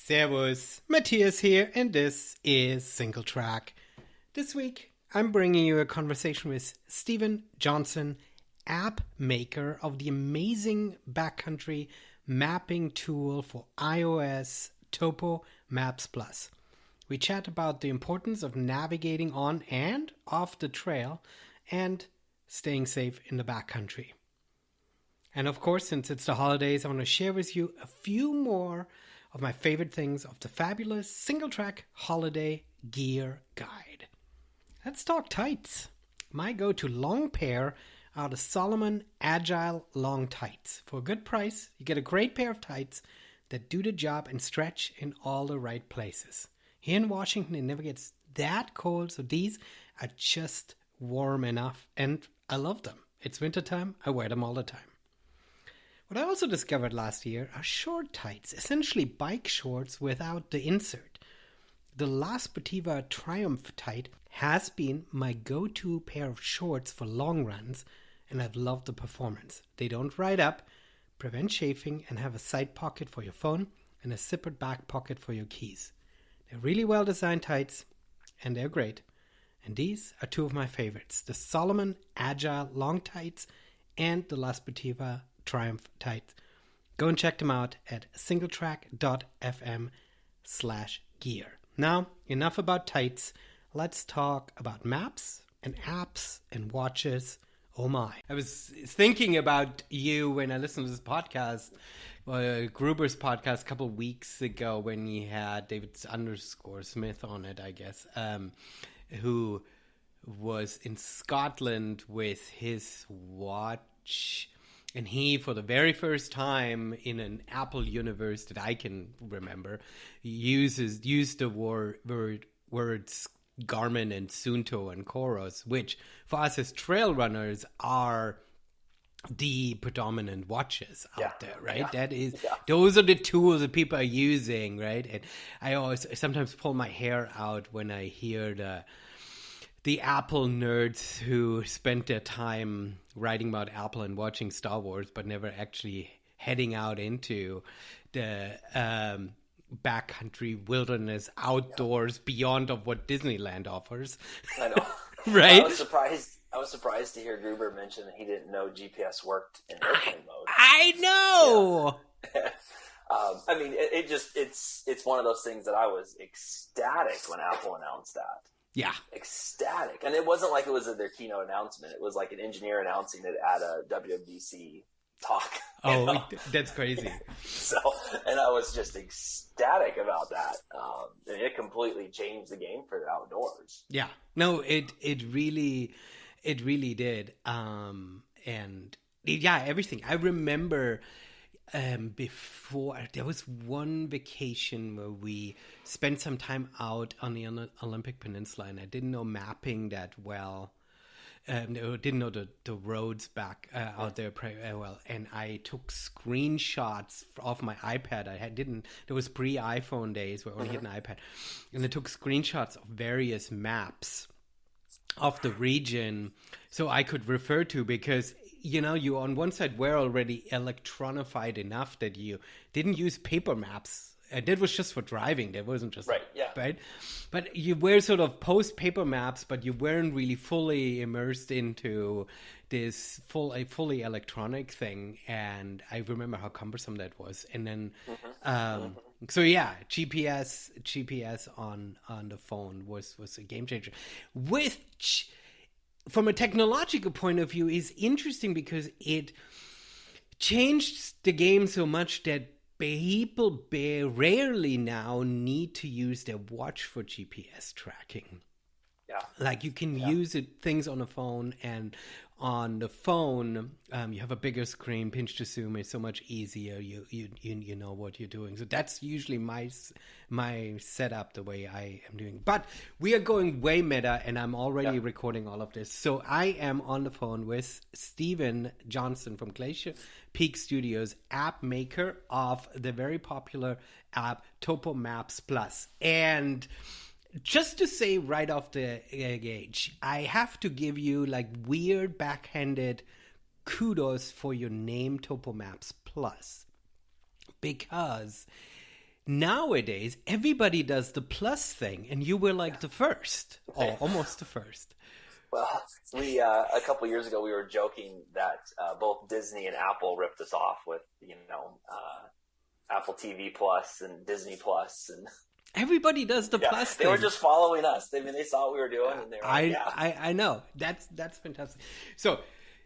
Servus, Matthias here, and this is Single Track. This week, I'm bringing you a conversation with Steven Johnson, app maker of the amazing backcountry mapping tool for iOS, Topo Maps Plus. We chat about the importance of navigating on and off the trail and staying safe in the backcountry. And of course, since it's the holidays, I want to share with you a few more of my favorite things of the fabulous Single Track Holiday Gear Guide. Let's talk tights. My go-to long pair are the Salomon Agile Long Tights. For a good price, you get a great pair of tights that do the job and stretch in all the right places. Here in Washington, it never gets that cold, so these are just warm enough, and I love them. It's wintertime, I wear them all the time. What I also discovered last year are short tights, essentially bike shorts without the insert. The La Sportiva Triumph tight has been my go-to pair of shorts for long runs, and I've loved the performance. They don't ride up, prevent chafing, and have a side pocket for your phone and a zippered back pocket for your keys. They're really well-designed tights, and they're great. And these are two of my favorites, the Salomon Agile Long Tights and the La Sportiva Triumph tights. Go and check them out at singletrack.fm/gear. Now, enough about tights. Let's talk about maps and apps and watches. Oh my. I was thinking about you when I listened to this podcast, Gruber's podcast a couple of weeks ago when he had David _Smith on it, I guess, who was in Scotland with his watch. And he, for the very first time in an Apple universe that I can remember, used the words Garmin and Suunto and Coros, which for us as trail runners are the predominant watches out there, right? Those are the tools that people are using, right? And I always sometimes pull my hair out when I hear the Apple nerds who spent their time writing about Apple and watching Star Wars, but never actually heading out into the backcountry wilderness outdoors beyond of what Disneyland offers. I know. Right? I was surprised to hear Gruber mention that he didn't know GPS worked in airplane mode. I know. Yeah. I mean, it's one of those things that I was ecstatic when Apple announced that. Yeah. Ecstatic. And it wasn't like it was their keynote announcement. It was like an engineer announcing it at a WWDC talk. Oh, that's crazy. And I was just ecstatic about that. And it completely changed the game for the outdoors. Yeah. No, it really did. And yeah, everything. I remember before there was one vacation where we spent some time out on the Olympic Peninsula, and I didn't know mapping that well. Didn't know the roads back out there very well, and I took screenshots off my iPad. There was pre-iPhone days where I only had an iPad, and I took screenshots of various maps of the region so I could refer to, because you on one side were already electronified enough that you didn't use paper maps. That was just for driving. That wasn't just right. Yeah. Right. But you were sort of post paper maps, but you weren't really fully immersed into this fully electronic thing. And I remember how cumbersome that was. And then, so yeah, GPS on the phone was a game changer. Which, from a technological point of view, is interesting because it changed the game so much that people rarely now need to use their watch for GPS tracking. Yeah. Like you can use things on the phone, and on the phone, you have a bigger screen, pinch to zoom is so much easier. You know what you're doing. So that's usually my setup, the way I am doing. But we are going way meta, and I'm already recording all of this. So I am on the phone with Steven Johnson from Glacier Peak Studios, app maker of the very popular app Topo Maps Plus. And just to say right off the gauge, I have to give you like weird backhanded kudos for your name, Topo Maps Plus, because nowadays everybody does the plus thing, and you were like the first, or almost the first. Well, we a couple years ago we were joking that both Disney and Apple ripped us off with Apple TV Plus and Disney Plus, and everybody does the plus thing. They were just following us. They saw what we were doing, and they were like, I know. That's fantastic. So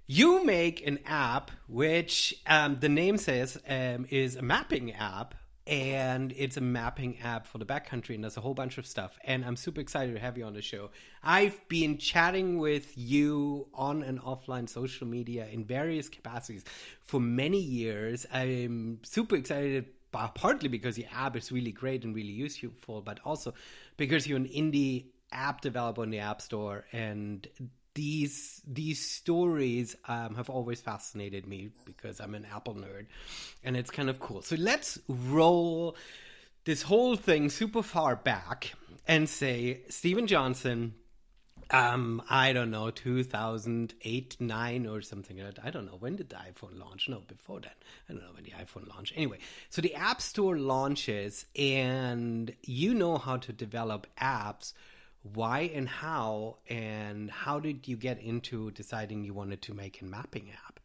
you make an app which the name says is a mapping app. And it's a mapping app for the backcountry, and there's a whole bunch of stuff. And I'm super excited to have you on the show. I've been chatting with you on and offline social media in various capacities for many years. I'm super excited, partly because your app is really great and really useful, but also because you're an indie app developer in the App Store, and these stories have always fascinated me because I'm an Apple nerd, and it's kind of cool. So let's roll this whole thing super far back and say Steven Johnson, I don't know, 2008, 9 or something like that. I don't know. When did the iPhone launch? No, before that. I don't know when the iPhone launched. Anyway, so the App Store launches, and you know how to develop apps. Why and how did you get into deciding you wanted to make a mapping app?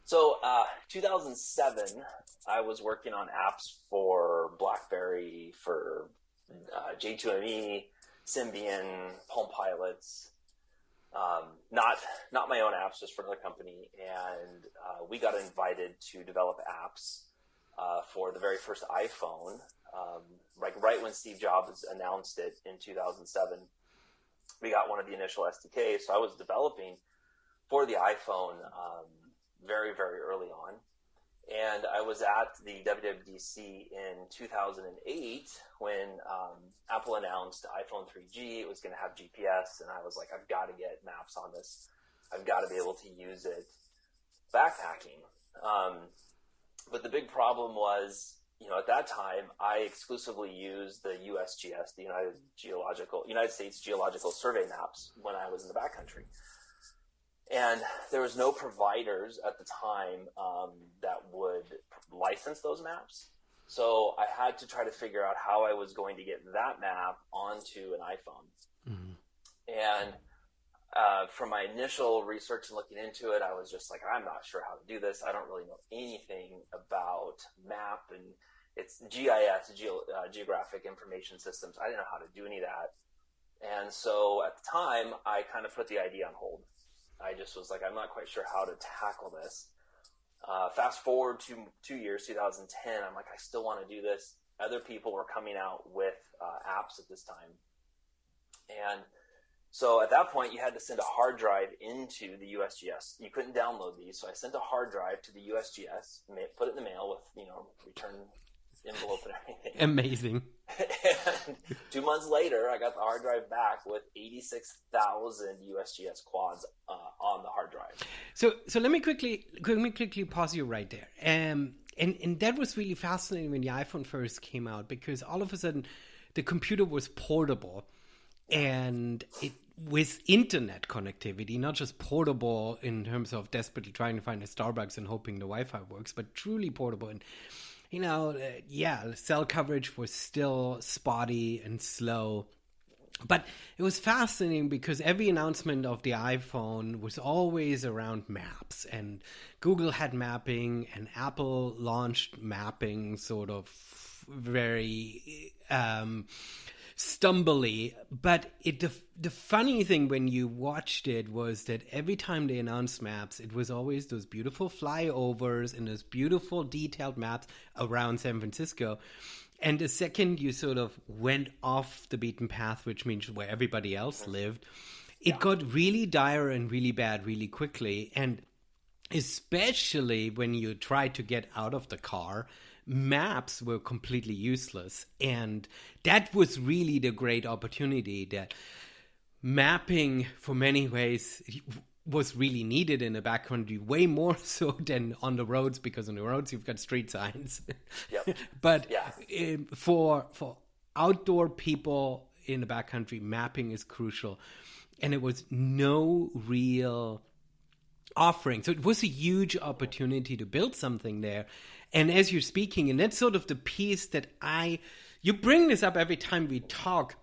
So 2007, I was working on apps for BlackBerry, for J2ME, Symbian, Palm Pilots. Not my own apps, just for another company. And we got invited to develop apps for the very first iPhone. Right when Steve Jobs announced it in 2007, we got one of the initial SDKs. So I was developing for the iPhone very, very early on. And I was at the WWDC in 2008 when Apple announced iPhone 3G. It was going to have GPS, and I was like, I've got to get maps on this. I've got to be able to use it backpacking. But the big problem was, at that time, I exclusively used the USGS, the United States Geological Survey maps when I was in the backcountry. And there was no providers at the time that would license those maps. So I had to try to figure out how I was going to get that map onto an iPhone. Mm-hmm. And from my initial research and looking into it, I was just like, I'm not sure how to do this. I don't really know anything about map, and it's GIS, Geographic Information Systems. I didn't know how to do any of that. And so at the time, I kind of put the idea on hold. I just was like, I'm not quite sure how to tackle this. Fast forward to 2 years, 2010, I'm like, I still want to do this. Other people were coming out with apps at this time. And so at that point, you had to send a hard drive into the USGS. You couldn't download these. So I sent a hard drive to the USGS, put it in the mail with, return envelope and everything. Amazing. And 2 months later, I got the hard drive back with 86,000 USGS quads on the hard drive. So let me quickly pause you right there. And that was really fascinating when the iPhone first came out, because all of a sudden the computer was portable, and it with internet connectivity, not just portable in terms of desperately trying to find a Starbucks and hoping the Wi-Fi works, but truly portable. And cell coverage was still spotty and slow. But it was fascinating because every announcement of the iPhone was always around maps. And Google had mapping, and Apple launched mapping sort of very stumbly. But the funny thing when you watched it was that every time they announced maps, it was always those beautiful flyovers and those beautiful detailed maps around San Francisco. And the second you sort of went off the beaten path, which means where everybody else lived, it got really dire and really bad really quickly. And especially when you tried to get out of the car, maps were completely useless. And that was really the great opportunity that mapping, for many ways, was really needed in the backcountry, way more so than on the roads, because on the roads you've got street signs. Yep. But for outdoor people in the backcountry, mapping is crucial. And it was no real offering. So it was a huge opportunity to build something there. And as you're speaking, and that's sort of the piece that you bring this up every time we talk,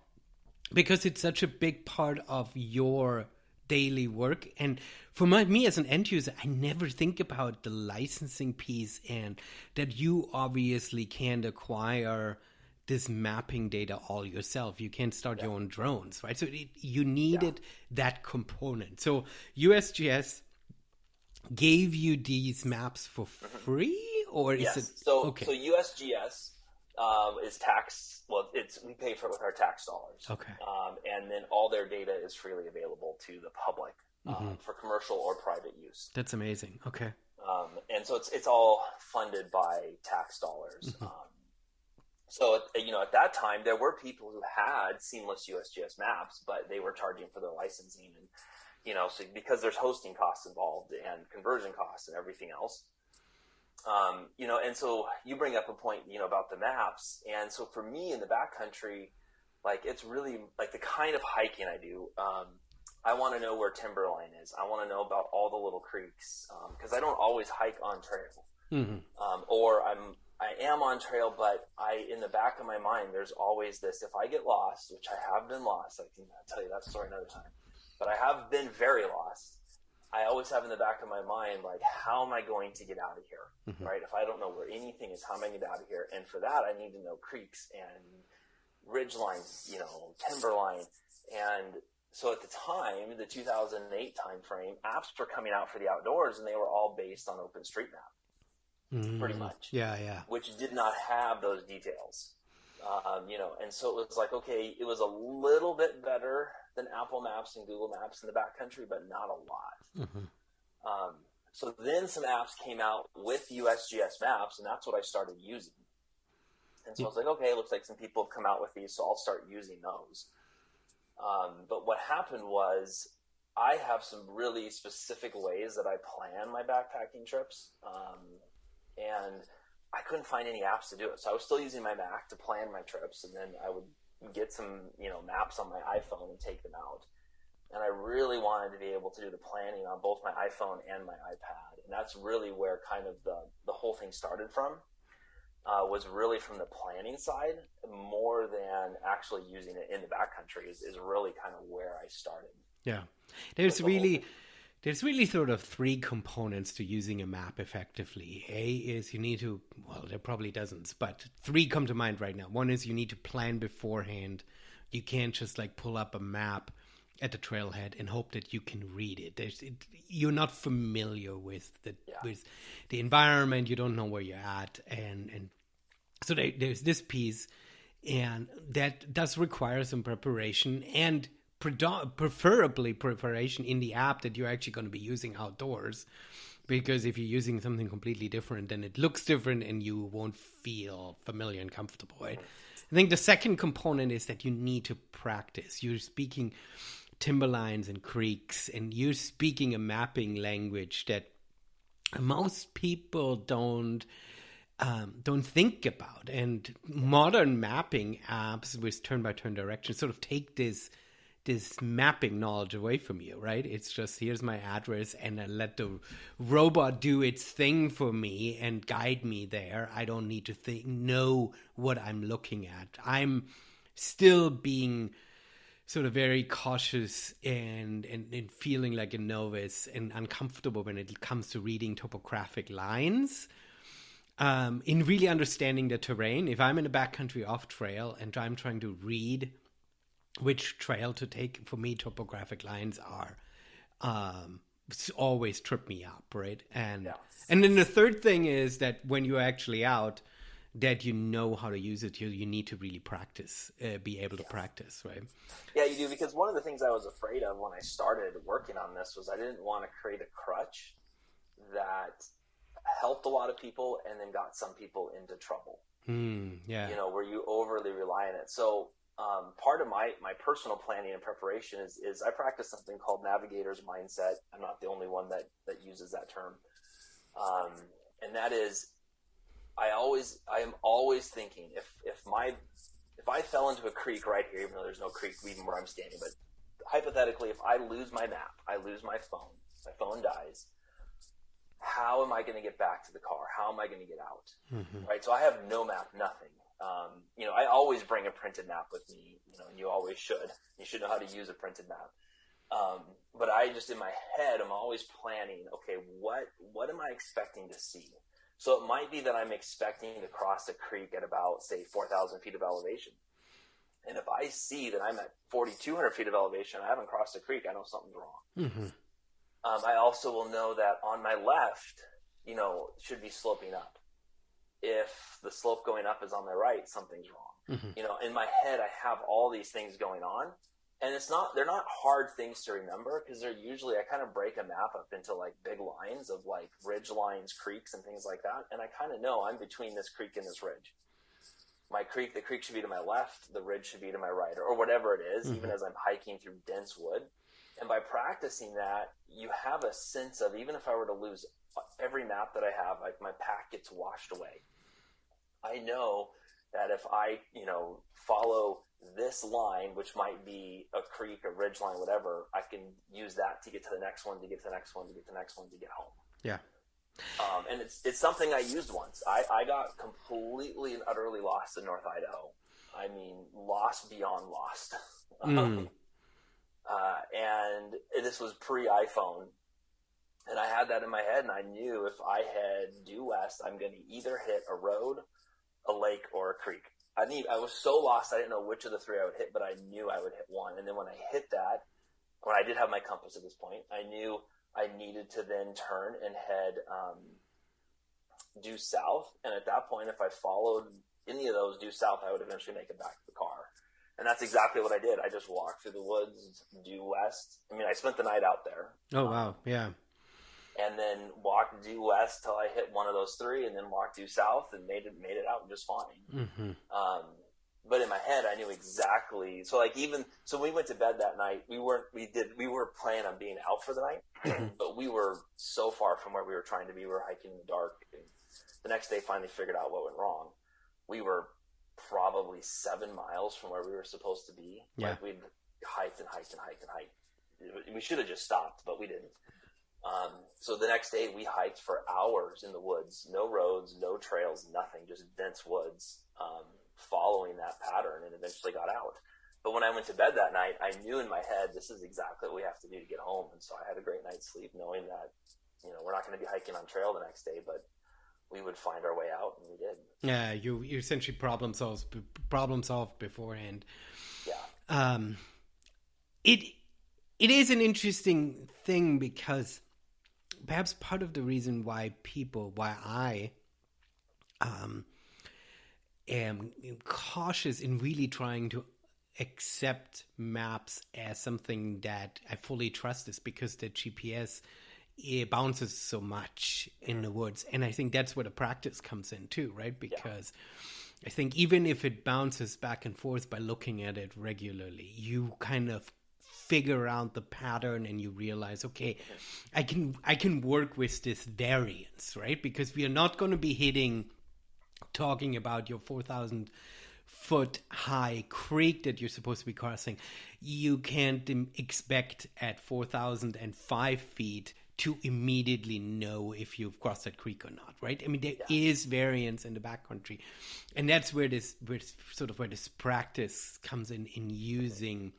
because it's such a big part of your daily work. And for me as an end user, I never think about the licensing piece, and that you obviously can't acquire this mapping data all yourself. You can't start your own drones, right? So you needed that component. So USGS gave you these maps for free, or is it? So USGS is tax. Well, we pay for it with our tax dollars. Okay. And then all their data is freely available to the public for commercial or private use. That's amazing. Okay. And so it's all funded by tax dollars. So at that time there were people who had seamless USGS maps, but they were charging for their licensing, and so because there's hosting costs involved and conversion costs and everything else. And so you bring up a point, about the maps. And so for me in the backcountry, like, it's really like the kind of hiking I do. I want to know where timberline is. I want to know about all the little creeks. Cause I don't always hike on trail. Or I am on trail, but in the back of my mind, there's always this, if I get lost, which I have been lost, I can tell you that story another time, but I have been very lost. I always have in the back of my mind, like, how am I going to get out of here, right? If I don't know where anything is, how am I going to get out of here? And for that, I need to know creeks and ridge lines, timberline. And so at the time, the 2008 timeframe, apps were coming out for the outdoors, and they were all based on OpenStreetMap, pretty much. Yeah. Which did not have those details. And so it was like, okay, it was a little bit better than Apple Maps and Google Maps in the backcountry, but not a lot. So then some apps came out with USGS maps, and that's what I started using. And so I was like, okay, it looks like some people have come out with these, so I'll start using those. But what happened was, I have some really specific ways that I plan my backpacking trips. And I couldn't find any apps to do it. So I was still using my Mac to plan my trips, and then I would get some, maps on my iPhone and take them out. And I really wanted to be able to do the planning on both my iPhone and my iPad. And that's really where kind of the whole thing started from, was really from the planning side more than actually using it in the backcountry is really kind of where I started. Yeah. There's really sort of three components to using a map effectively. A is you need to, well, there are probably dozens, but three come to mind right now. One is you need to plan beforehand. You can't just like pull up a map at the trailhead and hope that you can read it. You're not familiar with the environment. You don't know where you're at. And so there's this piece, and that does require some preparation, and preferably preparation in the app that you're actually going to be using outdoors, because if you're using something completely different, then it looks different and you won't feel familiar and comfortable, right? I think the second component is that you need to practice. You're speaking timberlines and creeks, and you're speaking a mapping language that most people don't think about. And modern mapping apps with turn-by-turn directions sort of take this mapping knowledge away from you, right? It's just, here's my address, and I let the robot do its thing for me and guide me there. I don't need to know what I'm looking at. I'm still being sort of very cautious and feeling like a novice and uncomfortable when it comes to reading topographic lines. In really understanding the terrain. If I'm in a backcountry off trail and I'm trying to read which trail to take, for me, topographic lines are always trip me up, right? And then the third thing is that when you're actually out, that you know how to use it, you need to really practice, be able to practice, right? Yeah, you do, because one of the things I was afraid of when I started working on this was I didn't want to create a crutch that helped a lot of people and then got some people into trouble. Where you overly rely on it. So part of my personal planning and preparation is I practice something called Navigator's mindset. I'm not the only one that uses that term. And that is, I am always thinking, if I fell into a creek right here, even though there's no creek even where I'm standing, but hypothetically, if I lose my map, I lose my phone dies, how am I going to get back to the car? How am I going to get out? Mm-hmm. Right. So I have no map, nothing. I always bring a printed map with me, and you always should. You should know how to use a printed map. But I just, in my head, I'm always planning, okay, what am I expecting to see? So it might be that I'm expecting to cross a creek at about, say, 4,000 feet of elevation. And if I see that I'm at 4,200 feet of elevation, I haven't crossed a creek, I know something's wrong. Mm-hmm. I also will know that on my left, should be sloping up. If the slope going up is on my right, something's wrong. Mm-hmm. In my head, I have all these things going on, and they're not hard things to remember, because they're usually, I kind of break a map up into like big lines of like ridge lines, creeks, and things like that. And I kind of know I'm between this creek and this ridge. The creek should be to my left, the ridge should be to my right, or whatever it is, mm-hmm. even as I'm hiking through dense wood. And by practicing that, you have a sense of, even if I were to lose every map that I have, like my pack gets washed away. I know that if I, follow this line, which might be a creek, a ridge line, whatever, I can use that to get to the next one, to get to the next one, to get to the next one, to get home. Yeah. And it's something I used once. I got completely and utterly lost in North Idaho. I mean, lost beyond lost. And this was pre-iPhone. And I had that in my head, and I knew if I head due west, I'm going to either hit a road, a lake, or a creek. I was so lost, I didn't know which of the three I would hit, but I knew I would hit one. And then when I hit that, when I did have my compass at this point, I knew I needed to then turn and head due south. And at that point, if I followed any of those due south, I would eventually make it back to the car. And that's exactly what I did. I just walked through the woods due west. I mean, I spent the night out there. Oh, wow. Yeah. And then walked due west till I hit one of those three, and then walked due south and made it out just fine. Mm-hmm. But in my head, I knew exactly. So when we went to bed that night, we were planning on being out for the night, but we were so far from where we were trying to be. We were hiking in the dark. And the next day, finally figured out what went wrong. We were probably 7 miles from where we were supposed to be. Yeah. Like we'd hiked and hiked and hiked and hiked. We should have just stopped, but we didn't. So the next day we hiked for hours in the woods, no roads, no trails, nothing, just dense woods, following that pattern, and eventually got out. But when I went to bed that night, I knew in my head, this is exactly what we have to do to get home. And so I had a great night's sleep knowing that, we're not going to be hiking on trail the next day, but we would find our way out, and we did. Yeah. You essentially problem solved beforehand. Yeah. It is an interesting thing, because perhaps part of the reason why I am cautious in really trying to accept maps as something that I fully trust is because the GPS, it bounces so much in the woods. And I think that's where the practice comes in too, right? Because I think even if it bounces back and forth by looking at it regularly, you kind of figure out the pattern and you realize, okay, I can work with this variance, right? Because we are not going to be talking about your 4,000 foot high creek that you're supposed to be crossing. You can't expect at 4,005 feet to immediately know if you've crossed that creek or not, right? I mean, there is variance in the backcountry, and that's where this practice comes in using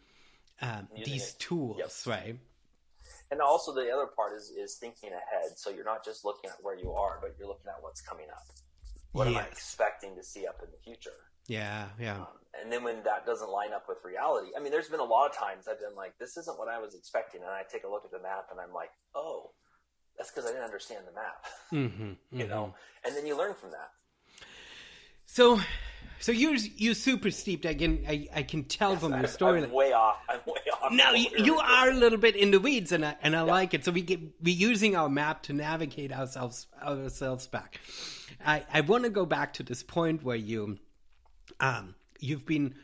these tools, right? And also the other part is thinking ahead. So you're not just looking at where you are, but you're looking at what's coming up. What am I expecting to see up in the future? Yeah. And then when that doesn't line up with reality, I mean, there's been a lot of times I've been like, this isn't what I was expecting. And I take a look at the map and I'm like, oh, that's because I didn't understand the map, and then you learn from that. So you're super steeped. I can tell from your story. I'm way off. No, you are a little bit in the weeds, and I like it. So we're using our map to navigate ourselves back. I want to go back to this point where you've been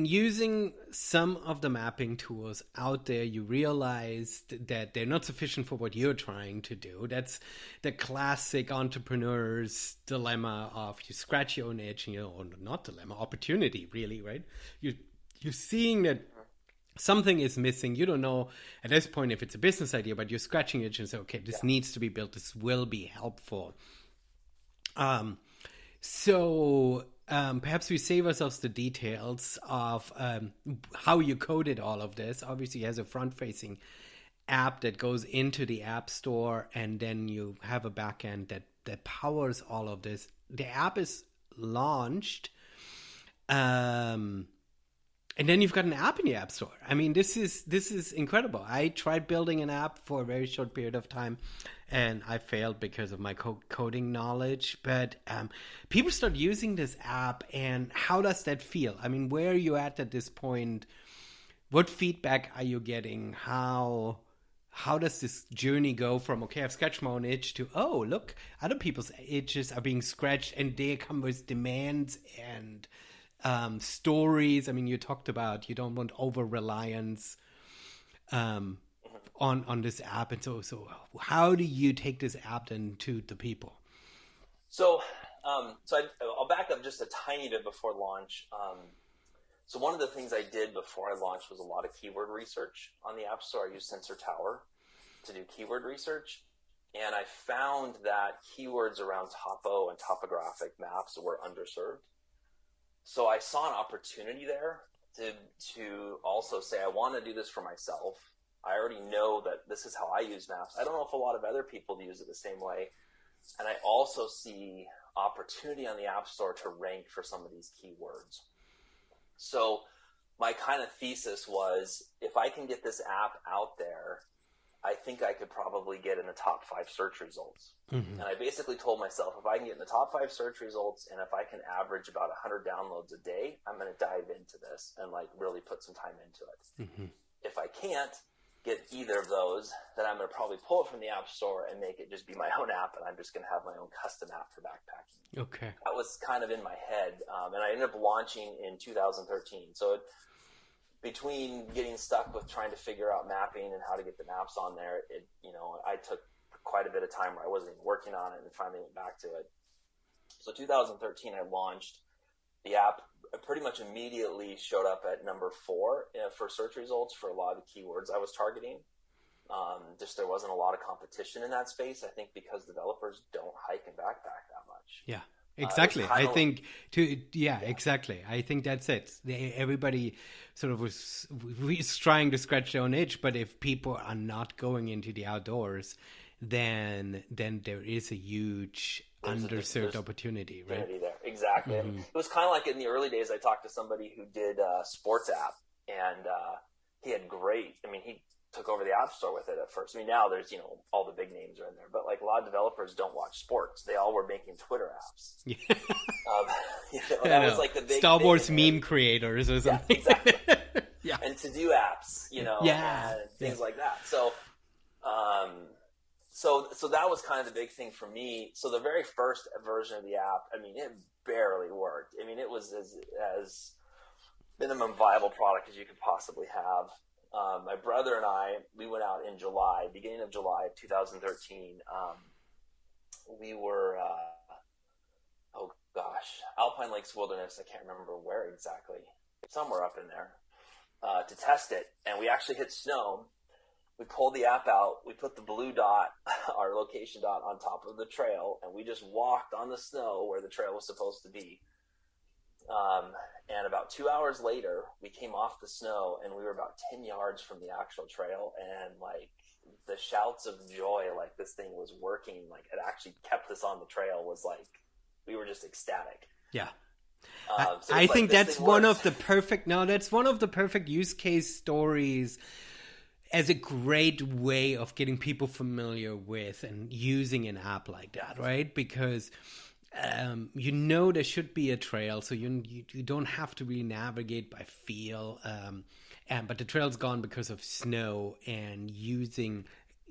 using some of the mapping tools out there. You realized that they're not sufficient for what you're trying to do. That's the classic entrepreneur's dilemma of you scratch your own itch, or not dilemma, opportunity, really, right? You're seeing that something is missing. You don't know at this point if it's a business idea, but you're scratching your itch and say, okay, this Yeah. needs to be built. This will be helpful. So perhaps we save ourselves the details of how you coded all of this. Obviously, it has a front-facing app that goes into the App Store, and then you have a backend that powers all of this. The app is launched, and then you've got an app in the App Store. I mean, this is incredible. I tried building an app for a very short period of time, and I failed because of my coding knowledge. But people start using this app, and how does that feel? I mean, where are you at this point? What feedback are you getting? How does this journey go from, okay, I've scratched my own itch, to, oh, look, other people's itches are being scratched, and they come with demands and stories. I mean, you talked about you don't want over reliance on this app, and so how do you take this app then to the people? So I'll back up just a tiny bit before launch. So one of the things I did before I launched was a lot of keyword research on the App Store. I used Sensor Tower to do keyword research, and I found that keywords around topo and topographic maps were underserved. So I saw an opportunity there to also say, I want to do this for myself. I already know that this is how I use maps. I don't know if a lot of other people use it the same way. And I also see opportunity on the App Store to rank for some of these keywords. So my kind of thesis was, if I can get this app out there, I think I could probably get in the top 5 search results. Mm-hmm. And I basically told myself, if I can get in the top 5 search results, and if I can average about 100 downloads a day, I'm going to dive into this and like really put some time into it. Mm-hmm. If I can't get either of those, then I'm going to probably pull it from the App Store and make it just be my own app, and I'm just going to have my own custom app for backpacking. Okay. That was kind of in my head, and I ended up launching in 2013. So between getting stuck with trying to figure out mapping and how to get the maps on there, I took quite a bit of time where I wasn't even working on it, and finally went back to it. So 2013, I launched the app. Pretty much immediately showed up at number 4 for search results for a lot of the keywords I was targeting. Just there wasn't a lot of competition in that space, I think, because developers don't hike and backpack that much. Yeah. Exactly. I think exactly. I think that's it. Everybody sort of was trying to scratch their own itch, but if people are not going into the outdoors, then there is a huge underserved opportunity, right? There. Exactly. Mm-hmm. It was kind of like in the early days, I talked to somebody who did a sports app, and he took over the App Store with it at first. I mean, now there's, all the big names are in there, but like a lot of developers don't watch sports. They all were making Twitter apps. Yeah. That was like the big Star Wars meme creators or something. Yeah, exactly. Yeah. And to do apps, and things like that. So that was kind of the big thing for me. So the very first version of the app, I mean, it barely worked. I mean, it was as minimum viable product as you could possibly have. My brother and we went out in beginning of July of 2013. We were, Alpine Lakes Wilderness. I can't remember where exactly, somewhere up in there, to test it. And we actually hit snow. We pulled the app out. We put the blue dot, our location dot, on top of the trail, and we just walked on the snow where the trail was supposed to be. And about 2 hours later, we came off the snow, and we were about 10 yards from the actual trail, and like the shouts of joy, like this thing was working, like it actually kept us on the trail, was like, we were just ecstatic. Yeah. I think that's one of the perfect use case stories as a great way of getting people familiar with and using an app like that, right? Because there should be a trail, so you don't have to really navigate by feel. But the trail's gone because of snow, and using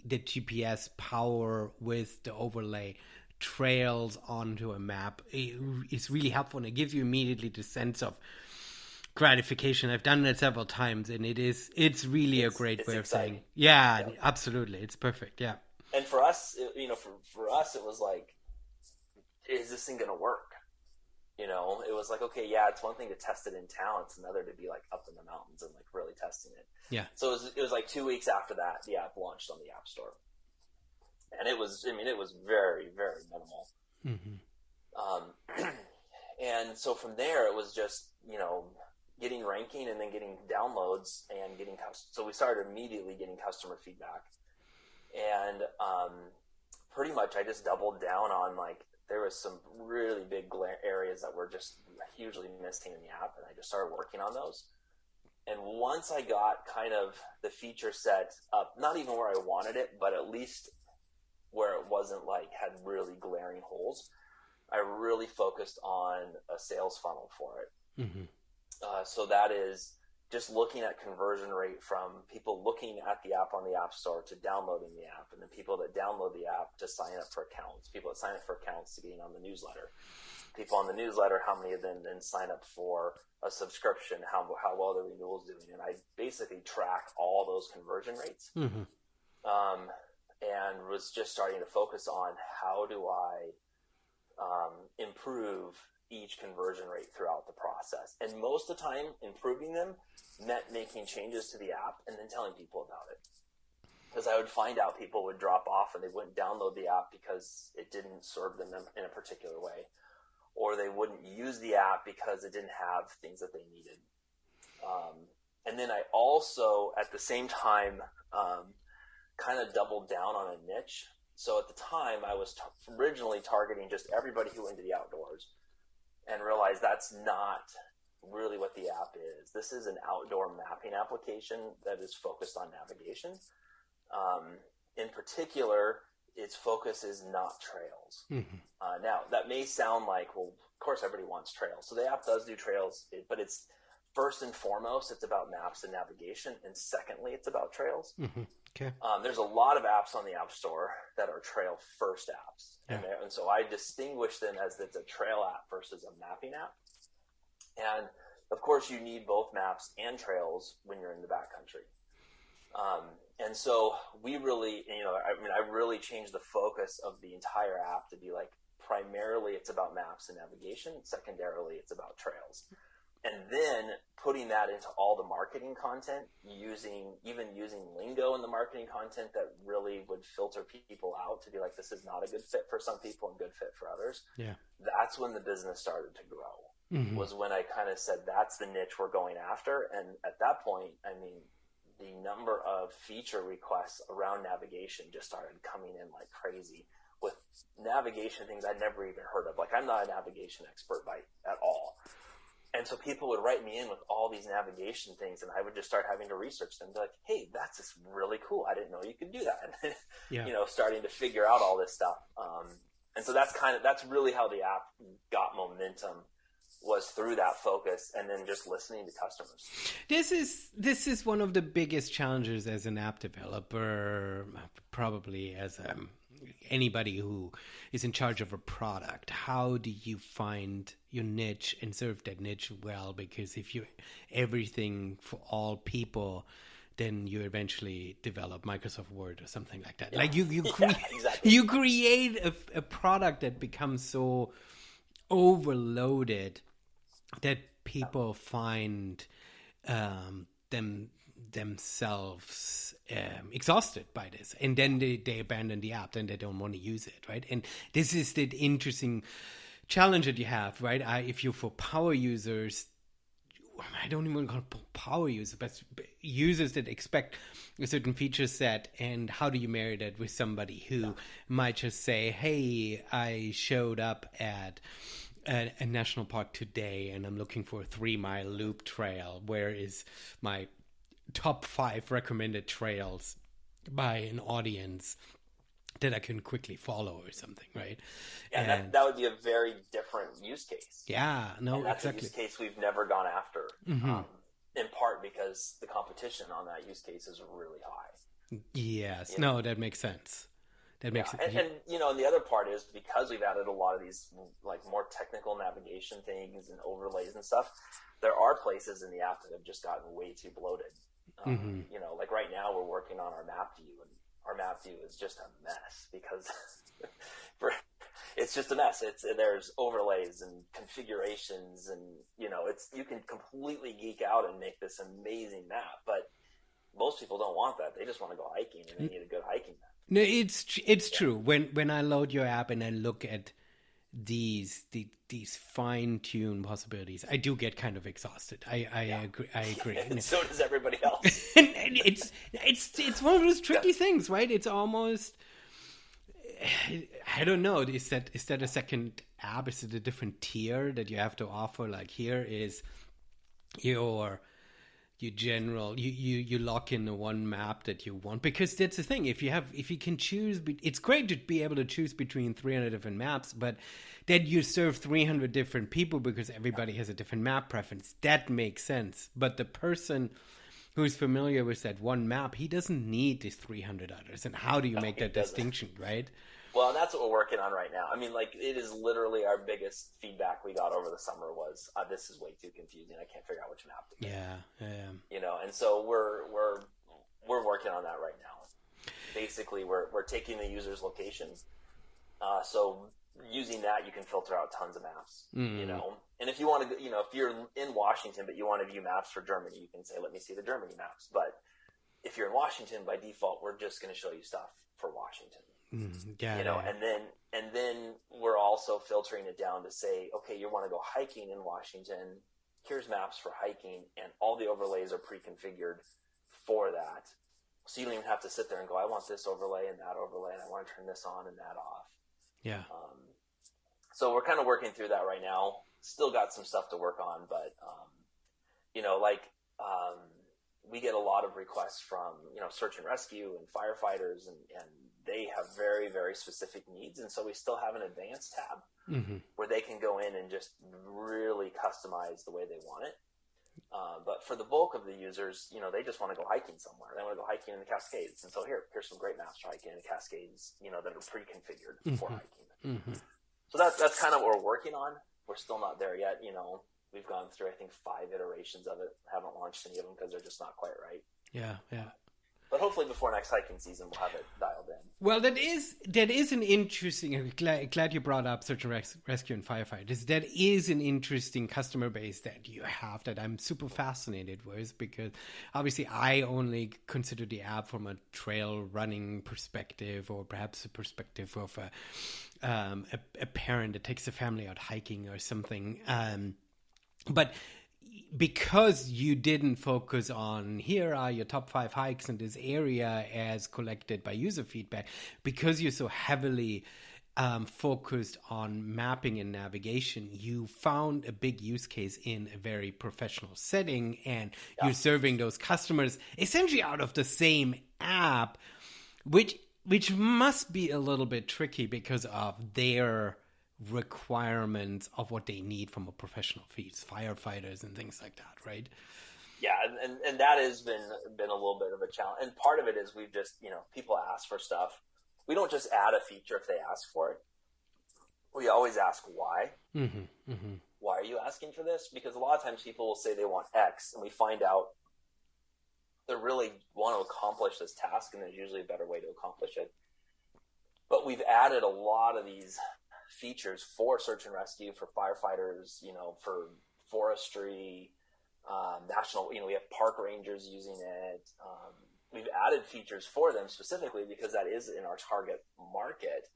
the GPS power with the overlay trails onto a map is really helpful, and it gives you immediately the sense of gratification. I've done it several times, and it's really a great way of saying, absolutely, it's perfect. Yeah. And for us, for us, it was like, is this thing going to work? it was like, okay, yeah, it's one thing to test it in town. It's another to be like up in the mountains and like really testing it. Yeah. So it was like 2 weeks after that, the app launched on the App Store. And it was very, very minimal. And so from there, it was just, getting ranking and then getting downloads and so we started immediately getting customer feedback. And pretty much I just doubled down on like, there was some really big areas that were just hugely missing in the app, and I just started working on those. And once I got kind of the feature set up, not even where I wanted it, but at least where it wasn't like had really glaring holes, I really focused on a sales funnel for it. So that is just looking at conversion rate from people looking at the app on the App Store to downloading the app, and then people that download the app to sign up for accounts, people that sign up for accounts to getting on the newsletter, people on the newsletter, how many of them then sign up for a subscription, how well the renewal is doing. And I basically track all those conversion rates. And was just starting to focus on how do I improve each conversion rate throughout the process. And most of the time, improving them meant making changes to the app and then telling people about it. Because I would find out people would drop off and they wouldn't download the app because it didn't serve them in a particular way. Or they wouldn't use the app because it didn't have things that they needed. And then I also, at the same time, kind of doubled down on a niche. So at the time, I was originally targeting just everybody who went into the outdoors, and realized that's not really what the app is. This is an outdoor mapping application that is focused on navigation. In particular, its focus is not trails. Now, that may sound like, well, of course everybody wants trails. So the app does do trails, but it's first and foremost, it's about maps and navigation. And secondly, it's about trails. Okay. There's a lot of apps on the App Store that are trail first apps. Yeah. And so I distinguish them as it's a trail app versus a mapping app. And of course you need both maps and trails when you're in the backcountry. And so we really, I really changed the focus of the entire app to be like, primarily it's about maps and navigation. Secondarily, it's about trails. And then putting that into all the marketing content, using lingo in the marketing content that really would filter people out to be like, this is not a good fit for some people and good fit for others. Yeah. That's when the business started to grow, was when I kind of said, that's the niche we're going after. And at that point, the number of feature requests around navigation just started coming in like crazy, with navigation things I'd never even heard of. Like, I'm not a navigation expert at all. And so people would write me in with all these navigation things, and I would just start having to research them. Be like, hey, that's just really cool. I didn't know you could do that. And, starting to figure out all this stuff. And so that's really how the app got momentum, was through that focus and then just listening to customers. This is one of the biggest challenges as an app developer, probably as anybody who is in charge of a product. How do you find your niche and serve that niche well? Because if you everything for all people, then you eventually develop Microsoft Word or something like that. Yeah. Like Exactly. You create a product that becomes so overloaded that people find themselves exhausted by this, and then they abandon the app, then they don't want to use it, right? And this is the interesting challenge that you have, right? If you're for power users, I don't even call it power users, but users that expect a certain feature set, and how do you marry that with somebody who might just say, hey, I showed up at a national park today and I'm looking for a 3-mile loop trail. Where is my top 5 recommended trails by an audience that I can quickly follow or something, right? Yeah, and that would be a very different use case. Yeah, no, and that's exactly. a use case we've never gone after, in part because the competition on that use case is really high. Yes, no, that makes sense. That makes sense. And and the other part is, because we've added a lot of these like more technical navigation things and overlays and stuff, there are places in the app that have just gotten way too bloated. Like right now we're working on our map view, and our map view is just a mess because it's just a mess. There's overlays and configurations, and you can completely geek out and make this amazing map, but most people don't want that. They just want to go hiking, and they need a good hiking map. No, it's true. When I load your app and I look at these fine-tuned possibilities, I do get kind of exhausted. I agree. And so does everybody else. And it's one of those tricky things, right? It's almost, I don't know. Is that a second app? Is it a different tier that you have to offer? Like, here is your general, you lock in the one map that you want, because that's the thing. If you can choose, it's great to be able to choose between 300 different maps, but then you serve 300 different people because everybody has a different map preference. That makes sense. But the person who's familiar with that one map, he doesn't need these 300 others. And how do you make that distinction, right? Well, and that's what we're working on right now. I mean, like, it is literally our biggest feedback we got over the summer was, this is way too confusing. I can't figure out which map to pick. Yeah. And so we're working on that right now. Basically, we're taking the user's location. So using that, you can filter out tons of maps. And if you want to, if you're in Washington but you want to view maps for Germany, you can say, let me see the Germany maps. But if you're in Washington, by default, we're just going to show you stuff for Washington. And then we're also filtering it down to say, okay, you want to go hiking in Washington. Here's maps for hiking, and all the overlays are pre-configured for that. So you don't even have to sit there and go, I want this overlay and that overlay, and I want to turn this on and that off. Yeah. So we're kind of working through that right now. Still got some stuff to work on, but we get a lot of requests from search and rescue and firefighters, and they have very, very specific needs, and so we still have an advanced tab where they can go in and just really customize the way they want it. But for the bulk of the users, they just want to go hiking somewhere. They want to go hiking in the Cascades, and so here's some great maps for hiking in the Cascades, that are pre-configured for hiking. So that's kind of what we're working on. We're still not there yet. We've gone through, I think, 5 iterations of it. Haven't launched any of them because they're just not quite right. Yeah. But hopefully before next hiking season, we'll have it dialed in. Well, that is an interesting. I'm glad you brought up search and rescue and firefighters. That is an interesting customer base that you have that I'm super fascinated with, because obviously I only consider the app from a trail running perspective, or perhaps a perspective of a parent that takes a family out hiking or something. But because you didn't focus on, here are your top 5 hikes in this area as collected by user feedback, because you're so heavily focused on mapping and navigation, you found a big use case in a very professional setting, and you're serving those customers essentially out of the same app, which must be a little bit tricky because of their requirements of what they need from a professional feeds, firefighters and things like that, right? Yeah, and that has been a little bit of a challenge. And part of it is we've just, people ask for stuff. We don't just add a feature if they ask for it. We always ask why. Why are you asking for this? Because a lot of times people will say they want X, and we find out they really want to accomplish this task, and there's usually a better way to accomplish it. But we've added a lot of these features for search and rescue, for firefighters, for forestry, national, we have park rangers using it. We've added features for them specifically because that is in our target market.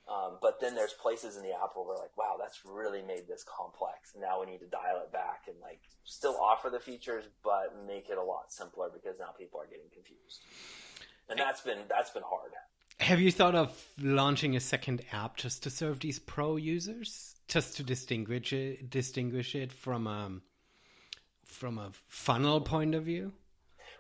But then there's places in the app where we're like, wow, that's really made this complex. Now we need to dial it back and still offer the features, but make it a lot simpler, because now people are getting confused. And that's been hard. Have you thought of launching a second app just to serve these pro users, just to distinguish it from a funnel point of view?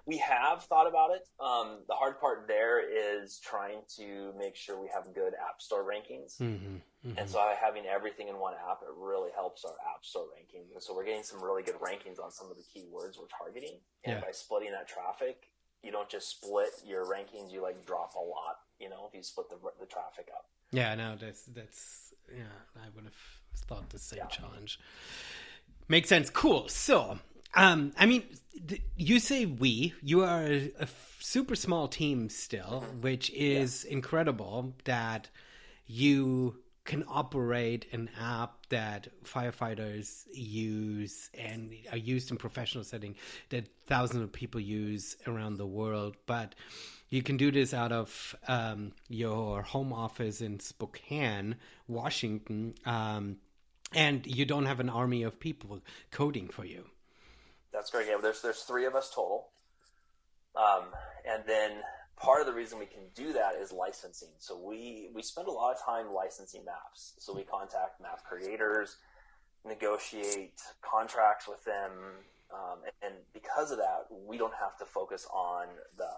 We have thought about it. The hard part there is trying to make sure we have good app store rankings. And so having everything in one app, it really helps our app store ranking. And so we're getting some really good rankings on some of the keywords we're targeting. And by splitting that traffic, you don't just split your rankings, you drop a lot, if you split the traffic up. Yeah, no, that's I would have thought the same challenge. Makes sense. Cool. So, you say you are a super small team still, which is incredible that you can operate an app that firefighters use and are used in professional setting that thousands of people use around the world. But you can do this out of your home office in Spokane, Washington, and you don't have an army of people coding for you. That's great. Yeah, there's 3 of us total. And then part of the reason we can do that is licensing. So we spend a lot of time licensing maps. So we contact map creators, negotiate contracts with them. And because of that, we don't have to focus on the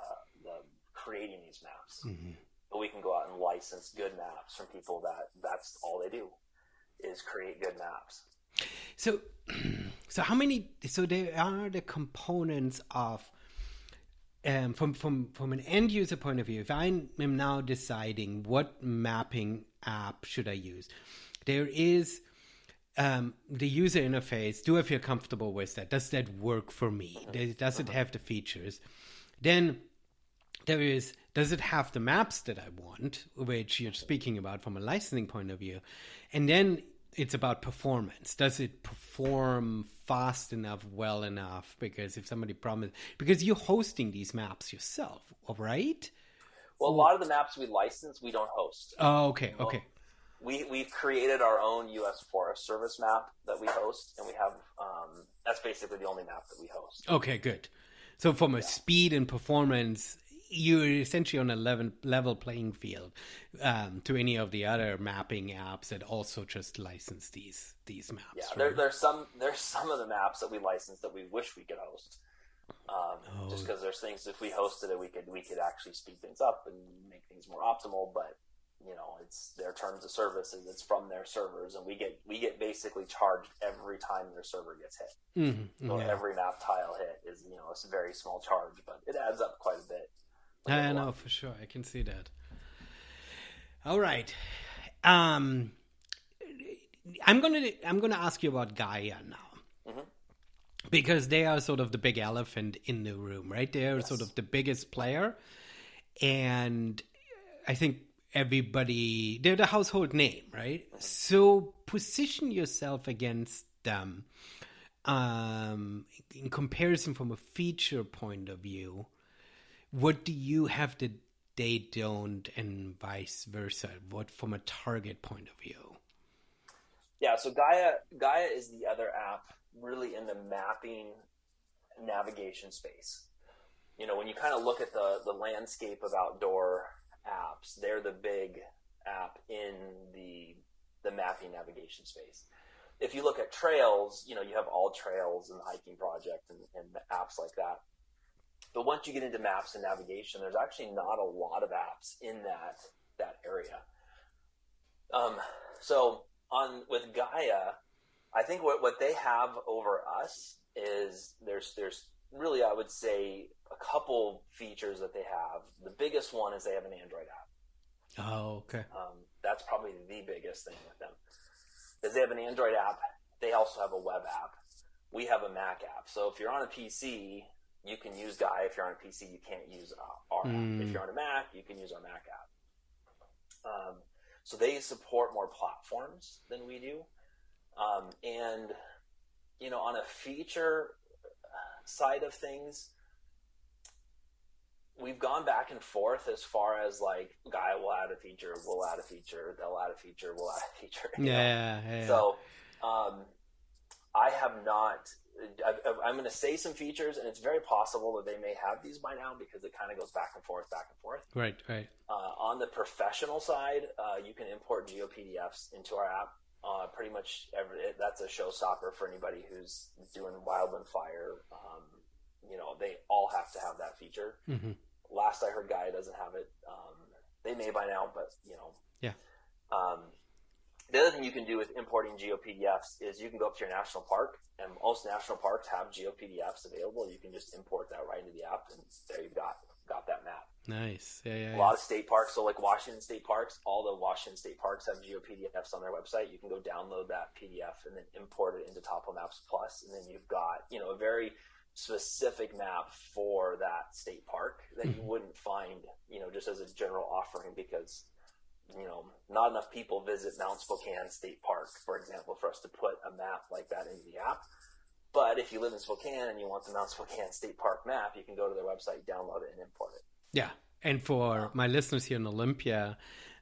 creating these maps. Mm-hmm. But we can go out and license good maps from people that's all they do is create good maps. So how many? So there are the components of from an end user point of view. If I am now deciding what mapping app should I use, there is the user interface. Do I feel comfortable with that? Does that work for me? Does it have the features? Then there is, does it have the maps that I want, which you're speaking about from a licensing point of view? And then it's about performance. Does it perform fast enough, well enough? Because if somebody promised, because you're hosting these maps yourself, right? Well, a lot of the maps we license, we don't host. Oh, okay, okay. We've created our own U.S. Forest Service map that we host, and we have that's basically the only map that we host. Okay, good. So from a speed and performance, you're essentially on a level playing field to any of the other mapping apps that also just license these maps. Yeah, right? there's some of the maps that we license that we wish we could host. Just because there's things, if we hosted it, we could actually speed things up and make things more optimal. But it's their terms of service, and it's from their servers, and we get basically charged every time their server gets hit. Mm-hmm. So every map tile hit is it's a very small charge, but it adds up quite a bit. I know for sure. I can see that. All right. I'm gonna ask you about Gaia now, mm-hmm. because they are sort of the big elephant in the room, right? They are sort of the biggest player, and I think they're the household name, right? Mm-hmm. So position yourself against them in comparison from a feature point of view. What do you have that they don't, and vice versa? What from a target point of view? Yeah, so Gaia is the other app really in the mapping navigation space. When you kind of look at the landscape of outdoor apps, they're the big app in the mapping navigation space. If you look at trails, you have All Trails and the Hiking Project and apps like that. But once you get into maps and navigation, there's actually not a lot of apps in that area. So with Gaia, I think what they have over us is there's really, I would say, a couple features that they have. The biggest one is they have an Android app. Oh, okay. That's probably the biggest thing with them. Is they have an Android app. They also have a web app. We have a Mac app. So if you're on a PC, you can use Gaia. If you're on a PC, you can't use our app. If you're on a Mac, you can use our Mac app. So they support more platforms than we do. And, on a feature side of things, we've gone back and forth as far as like Gaia will add a feature, we'll add a feature, they'll add a feature, we'll add a feature. Yeah. So I have not. I'm going to say some features, and it's very possible that they may have these by now because it kind of goes back and forth. Right. On the professional side, you can import GeoPDFs into our app. Pretty much that's a showstopper for anybody who's doing wildland fire. They all have to have that feature. Mm-hmm. Last I heard, Gaia doesn't have it. They may by now, but Yeah. The other thing you can do with importing GeoPDFs is you can go up to your national park, and most national parks have GeoPDFs available. You can just import that right into the app, and there you've got that map. Nice. Yeah. A lot of state parks, so like Washington State Parks, all the Washington State Parks have GeoPDFs on their website. You can go download that PDF and then import it into Topo Maps Plus, and then you've got a very specific map for that state park that you wouldn't find just as a general offering, because not enough people visit Mount Spokane State Park, for example, for us to put a map like that into the app. But if you live in Spokane and you want the Mount Spokane State Park map, you can go to their website, download it, and import it. Yeah. And for my listeners here in Olympia,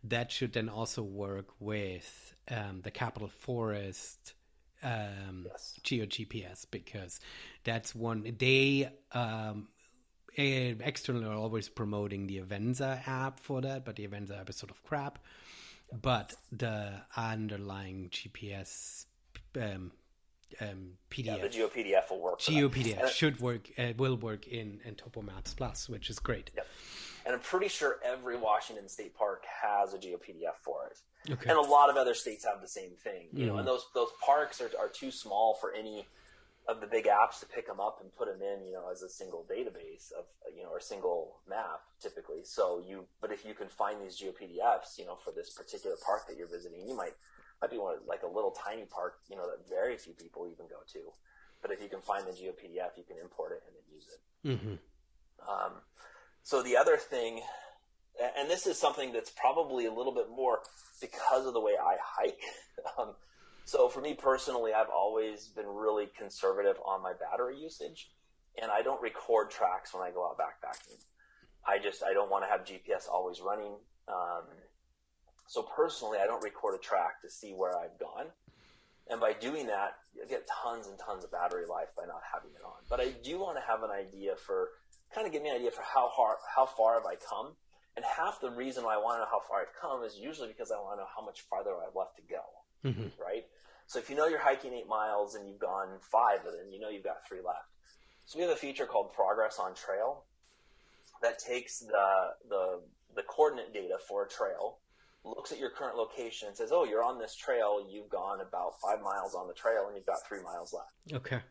that should then also work with the Capitol Forest Yes. GeoGPS, because that's one they externally are always promoting the Avenza app for that, but the Avenza app is sort of crap. But the underlying GPS PDF, the GeoPDF will work. GeoPDF should work, will work in Topo Maps Plus, which is great. Yep. And I'm pretty sure every Washington State park has a GeoPDF for it. Okay. And a lot of other states have the same thing. And those parks are too small for any of the big apps to pick them up and put them in, as a single database of, or single map typically. But if you can find these GeoPDFs, for this particular park that you're visiting, you might be one of, like, a little tiny park, that very few people even go to. But if you can find the GeoPDF, you can import it and then use it. Mm-hmm. So the other thing, and this is something that's probably a little bit more because of the way I hike. So for me personally, I've always been really conservative on my battery usage, and I don't record tracks when I go out backpacking. I don't want to have GPS always running. So personally, I don't record a track to see where I've gone. And by doing that, you get tons and tons of battery life by not having it on. But I do want to have an idea give me an idea for how far have I come. And half the reason why I want to know how far I've come is usually because I want to know how much farther I have left to go, right? So if you're hiking 8 miles and you've gone 5 of them, you've got 3 left. So we have a feature called Progress on Trail that takes the coordinate data for a trail, looks at your current location and says, oh, you're on this trail, you've gone about 5 miles on the trail and you've got 3 miles left. Okay.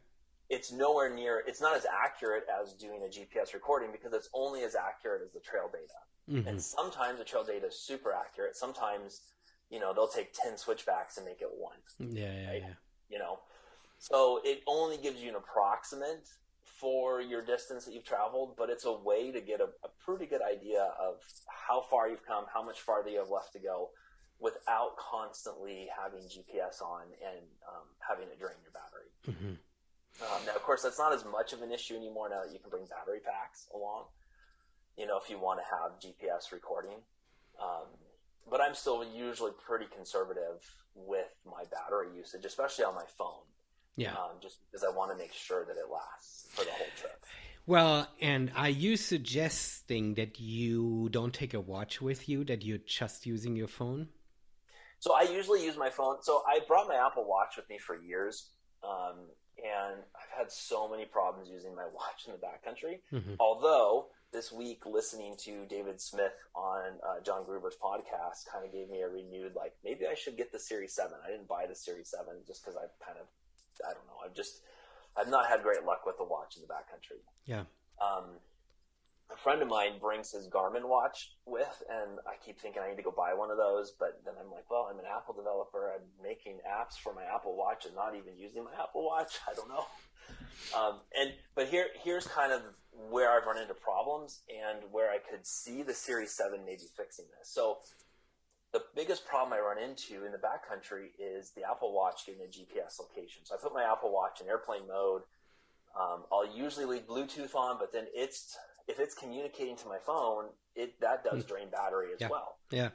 It's nowhere near, it's not as accurate as doing a GPS recording because it's only as accurate as the trail data. Mm-hmm. And sometimes the trail data is super accurate. Sometimes, they'll take 10 switchbacks and make it 1. Yeah. So it only gives you an approximate for your distance that you've traveled, but it's a way to get a pretty good idea of how far you've come, how much farther you have left to go without constantly having GPS on and having it drain your battery. Mm-hmm. Now, of course, that's not as much of an issue anymore now that you can bring battery packs along, if you want to have GPS recording. But I'm still usually pretty conservative with my battery usage, especially on my phone. Yeah. Just because I want to make sure that it lasts for the whole trip. Well, and are you suggesting that you don't take a watch with you, that you're just using your phone? So I usually use my phone. So I brought my Apple Watch with me for years. And I've had so many problems using my watch in the backcountry. Mm-hmm. Although this week, listening to David Smith on John Gruber's podcast kind of gave me a renewed, maybe I should get the Series 7. I didn't buy the Series 7 just because I don't know. I've not had great luck with the watch in the backcountry. Yeah. A friend of mine brings his Garmin watch with, and I keep thinking I need to go buy one of those. But then I'm like, well, I'm an Apple developer. I'm making apps for my Apple Watch and not even using my Apple Watch. I don't know. But here's kind of where I've run into problems and where I could see the Series 7 maybe fixing this. So the biggest problem I run into in the backcountry is the Apple Watch getting a GPS location. So I put my Apple Watch in airplane mode. I'll usually leave Bluetooth on, but then if it's communicating to my phone, that does drain battery as well. Yeah.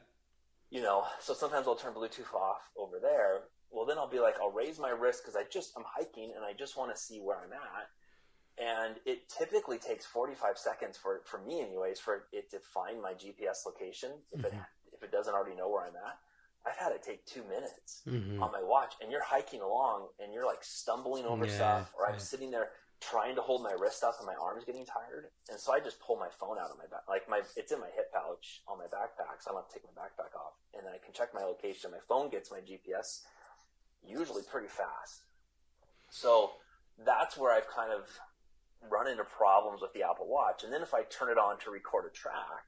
So sometimes I'll turn Bluetooth off over there. Well, then I'll raise my wrist because I'm hiking and I just want to see where I'm at. And it typically takes 45 seconds for me anyways, for it to find my GPS location. If it doesn't already know where I'm at, I've had it take 2 minutes on my watch, and you're hiking along and you're stumbling over stuff, or I'm sitting there trying to hold my wrist up and my arm's getting tired. And so I just pull my phone out of my back, it's in my hip pouch on my backpack. So I don't have to take my backpack off, and then I can check my location. My phone gets my GPS usually pretty fast. So that's where I've kind of run into problems with the Apple Watch. And then if I turn it on to record a track,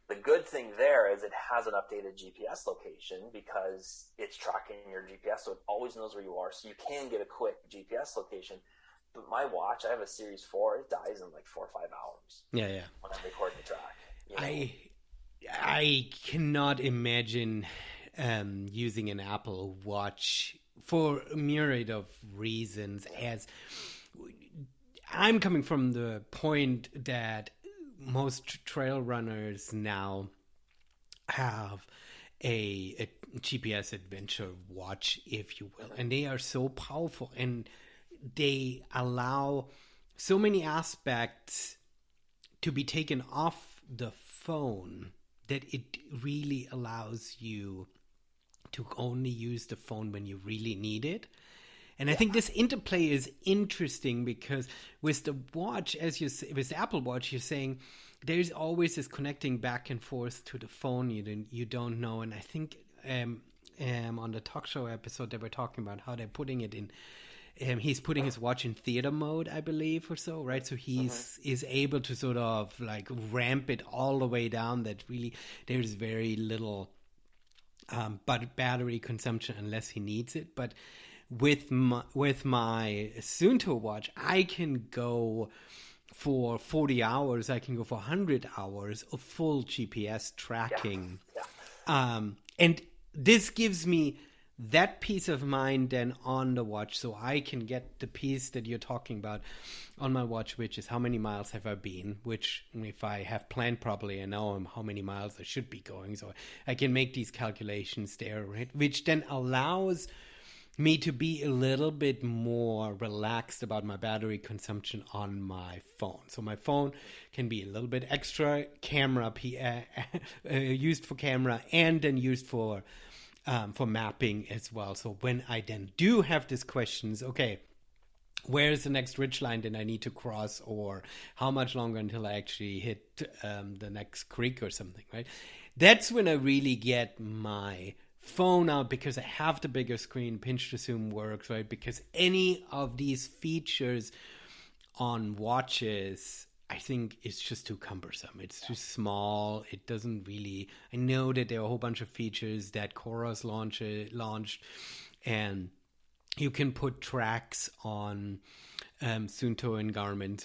the good thing there is it has an updated GPS location because it's tracking your GPS, so it always knows where you are. So you can get a quick GPS location. But my watch, I have a Series 4, it dies in 4 or 5 hours. Yeah. When I'm recording the track. I cannot imagine using an Apple Watch for a myriad of reasons, as I'm coming from the point that most trail runners now have a GPS adventure watch, if you will, and they are so powerful and they allow so many aspects to be taken off the phone that it really allows you to only use the phone when you really need it. And I think this interplay is interesting because with the watch, as you say, with the Apple Watch, you're saying there's always this connecting back and forth to the phone you don't know. And I think on the talk show episode they were talking about how they're putting it in. He's putting his watch in theater mode, I believe, or so, right? So he's is able to sort of like ramp it all the way down. That really there's very little but battery consumption unless he needs it. But with my Suunto watch, I can go for 40 hours. I can go for 100 hours of full GPS tracking. And this gives me that peace of mind then on the watch, so I can get the piece that you're talking about on my watch, which is how many miles have I been, which if I have planned properly, I know how many miles I should be going, so I can make these calculations there, right? Which then allows me to be a little bit more relaxed about my battery consumption on my phone. So my phone can be a little bit extra camera, used for camera and then used for mapping as well. So when I then do have these questions, okay, where's the next ridgeline that I need to cross, or how much longer until I actually hit the next creek or something, right? That's when I really get my phone out, because I have the bigger screen, pinch to zoom works, right? Because any of these features on watches, I think it's just too cumbersome. It's too small. It doesn't really... I know that there are a whole bunch of features that Coros launched, and you can put tracks on Suunto and Garmin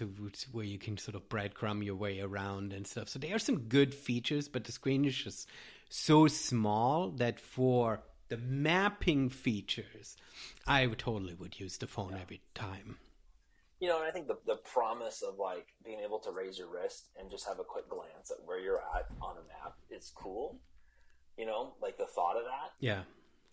where you can sort of breadcrumb your way around and stuff. So there are some good features, but the screen is just so small that for the mapping features, I totally would use the phone every time. You know, and I think the promise of like being able to raise your wrist and just have a quick glance at where you're at on a map is cool. You know, like the thought of that. Yeah.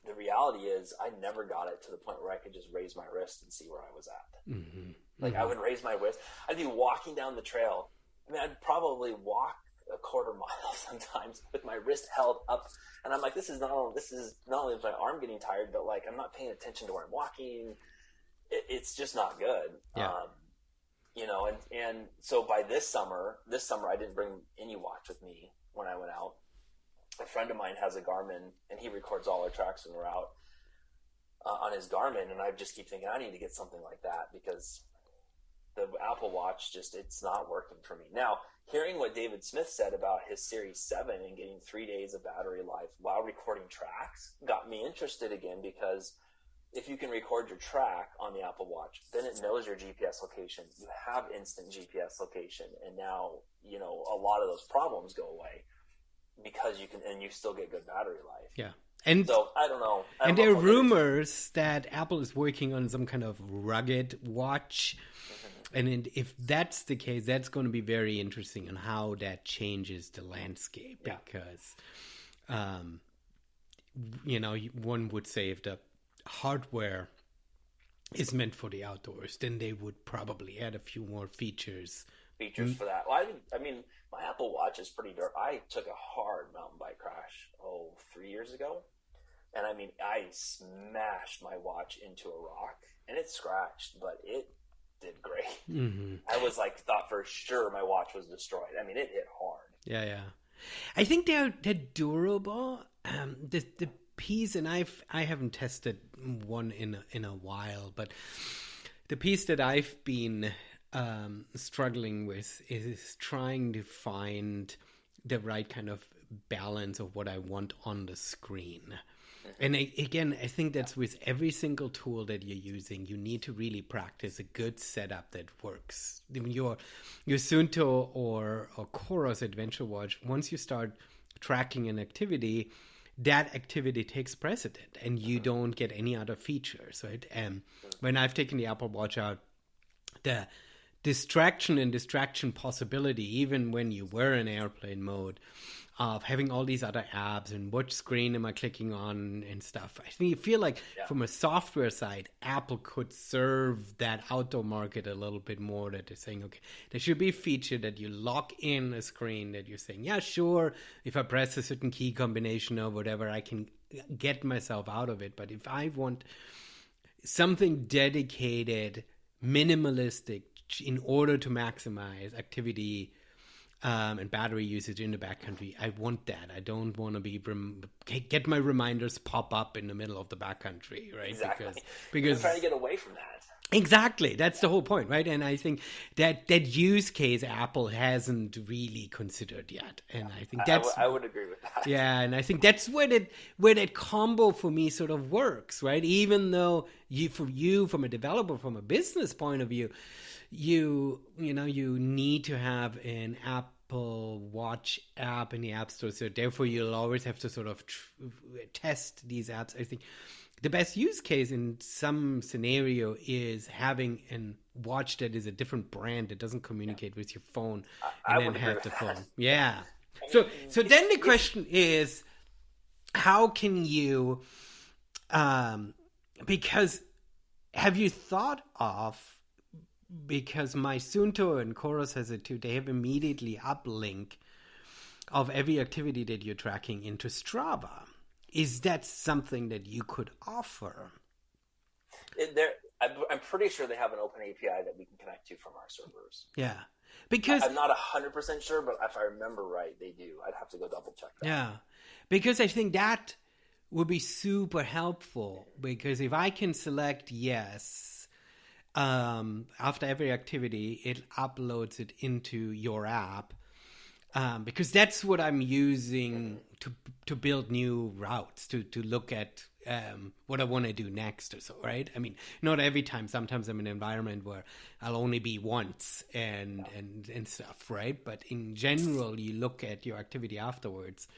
The reality is I never got it to the point where I could just raise my wrist and see where I was at. Mm-hmm. Like I would raise my wrist. I'd be walking down the trail. I mean, I'd probably walk a quarter mile sometimes with my wrist held up. And I'm like, this is not only is my arm getting tired, but like I'm not paying attention to where I'm walking. It's just not good. Yeah. You know, and so by this summer I didn't bring any watch with me when I went out. A friend of mine has a Garmin, and he records all our tracks when we're out on his Garmin, and I just keep thinking I need to get something like that, because the Apple Watch it's not working for me. Now, hearing what David Smith said about his Series 7 and getting 3 days of battery life while recording tracks got me interested again, because if you can record your track on the Apple Watch, then it knows your GPS location. You have instant GPS location, and now, you know, a lot of those problems go away because you can, and you still get good battery life. Yeah. And so I don't know. And there are rumors that Apple is working on some kind of rugged watch. Mm-hmm. And if that's the case, that's going to be very interesting on how that changes the landscape. Yeah. Because, you know, one would say if the hardware is meant for the outdoors, then they would probably add a few more features for that. Well, I mean, my Apple Watch is pretty dirt. I took a hard mountain bike crash 3 years ago, and I mean, I smashed my watch into a rock, and it scratched, but it did great. Mm-hmm. I was like, thought for sure my watch was destroyed. I mean, it hit hard. Yeah. I think they're durable. The piece, and I haven't tested one in a while, but the piece that I've been struggling with is trying to find the right kind of balance of what I want on the screen. And again, I think that's with every single tool that you're using, you need to really practice a good setup that works. I mean, your Suunto or Coros Adventure Watch, once you start tracking an activity, that activity takes precedent and you don't get any other features, right? When I've taken the Apple Watch out, the distraction possibility, even when you were in airplane mode, of having all these other apps and what screen am I clicking on and stuff. I think you feel like from a software side, Apple could serve that outdoor market a little bit more, that they're saying, okay, there should be a feature that you lock in a screen that you're saying, yeah, sure, if I press a certain key combination or whatever, I can get myself out of it. But if I want something dedicated, minimalistic, in order to maximize activity and battery usage in the backcountry, I want that. I don't want to be get my reminders pop up in the middle of the backcountry, right? Exactly. Because I'm trying to get away from that. Exactly. That's the whole point, right? And I think that use case Apple hasn't really considered yet. And I think I would agree with that. Yeah, and I think that's where that combo for me sort of works, right? Even though from a developer, from a business point of view, you need to have an Apple Watch app in the App Store, so therefore you'll always have to sort of test these apps. I think the best use case in some scenario is having a watch that is a different brand that doesn't communicate with your phone, and then have the phone. Yeah. So then the question is, how can you? Because have you thought of? Because my Sunto and Chorus has it too, they have immediately uplink of every activity that you're tracking into Strava. Is that something that you could offer? I'm pretty sure they have an open API that we can connect to from our servers. Yeah. Because I'm not 100% sure, but if I remember right, they do. I'd have to go double check that. Yeah. Because I think that would be super helpful, because if I can select yes, after every activity, it uploads it into your app, because that's what I'm using to build new routes, to look at what I want to do next or so, right? I mean, not every time. Sometimes I'm in an environment where I'll only be once and stuff, right? But in general, you look at your activity afterwards.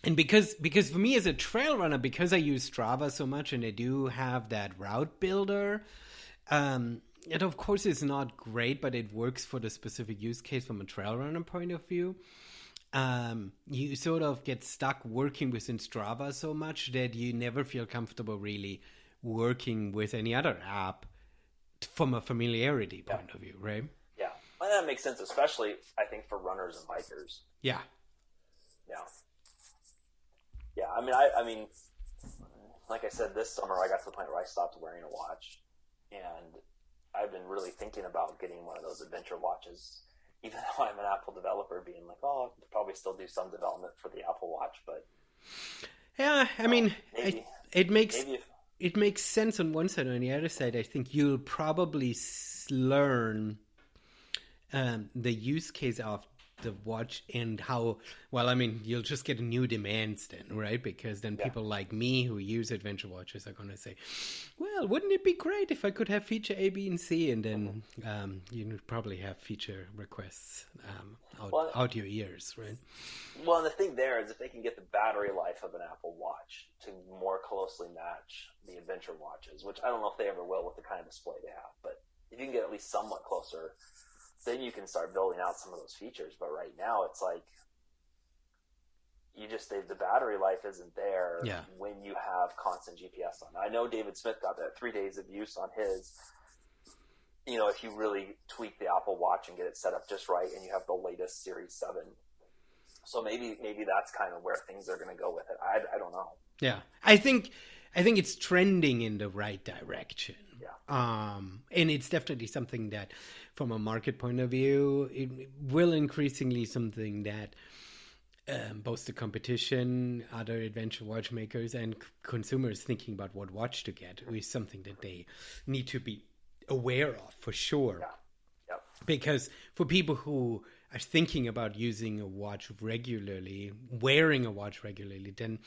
And because for me as a trail runner, because I use Strava so much and I do have that route builder, it of course is not great, but it works for the specific use case from a trail runner point of view. You sort of get stuck working within Strava so much that you never feel comfortable really working with any other app from a familiarity point of view, right? Yeah, well, that makes sense, especially I think for runners and bikers. Yeah. Yeah, I mean, like I said, this summer I got to the point where I stopped wearing a watch, and I've been really thinking about getting one of those adventure watches, even though I'm an Apple developer, being like, oh, I'll probably still do some development for the Apple Watch, but... Yeah, I mean, maybe, it makes sense on one side. On the other side, I think you'll probably learn the use case of the watch and how well. I mean, you'll just get new demands then, right? Because then people like me who use adventure watches are going to say, well, wouldn't it be great if I could have feature A, B, and C? And then you probably have feature requests out your ears, right? Well, and the thing there is if they can get the battery life of an Apple Watch to more closely match the adventure watches, which I don't know if they ever will with the kind of display they have, but if you can get at least somewhat closer, then you can start building out some of those features. But right now, it's like the battery life isn't there when you have constant GPS on. I know David Smith got that 3 days of use on his. You know, if you really tweak the Apple Watch and get it set up just right, and you have the latest Series 7. So maybe that's kind of where things are going to go with it. I don't know. Yeah, I think it's trending in the right direction. Yeah. And it's definitely something that, from a market point of view, it will increasingly something that both the competition, other adventure watchmakers, and consumers thinking about what watch to get is something that they need to be aware of for sure. Yeah. Yep. Because for people who are thinking about using a watch regularly, wearing a watch regularly, then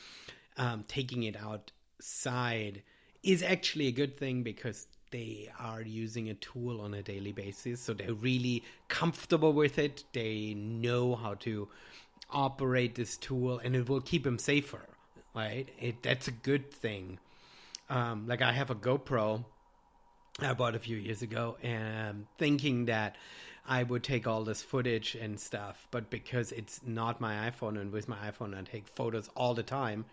taking it outside is actually a good thing, because they are using a tool on a daily basis. So they're really comfortable with it. They know how to operate this tool, and it will keep him safer, right? That's a good thing. Like I have a GoPro I bought a few years ago, and thinking that I would take all this footage and stuff, but because it's not my iPhone, and with my iPhone I take photos all the time,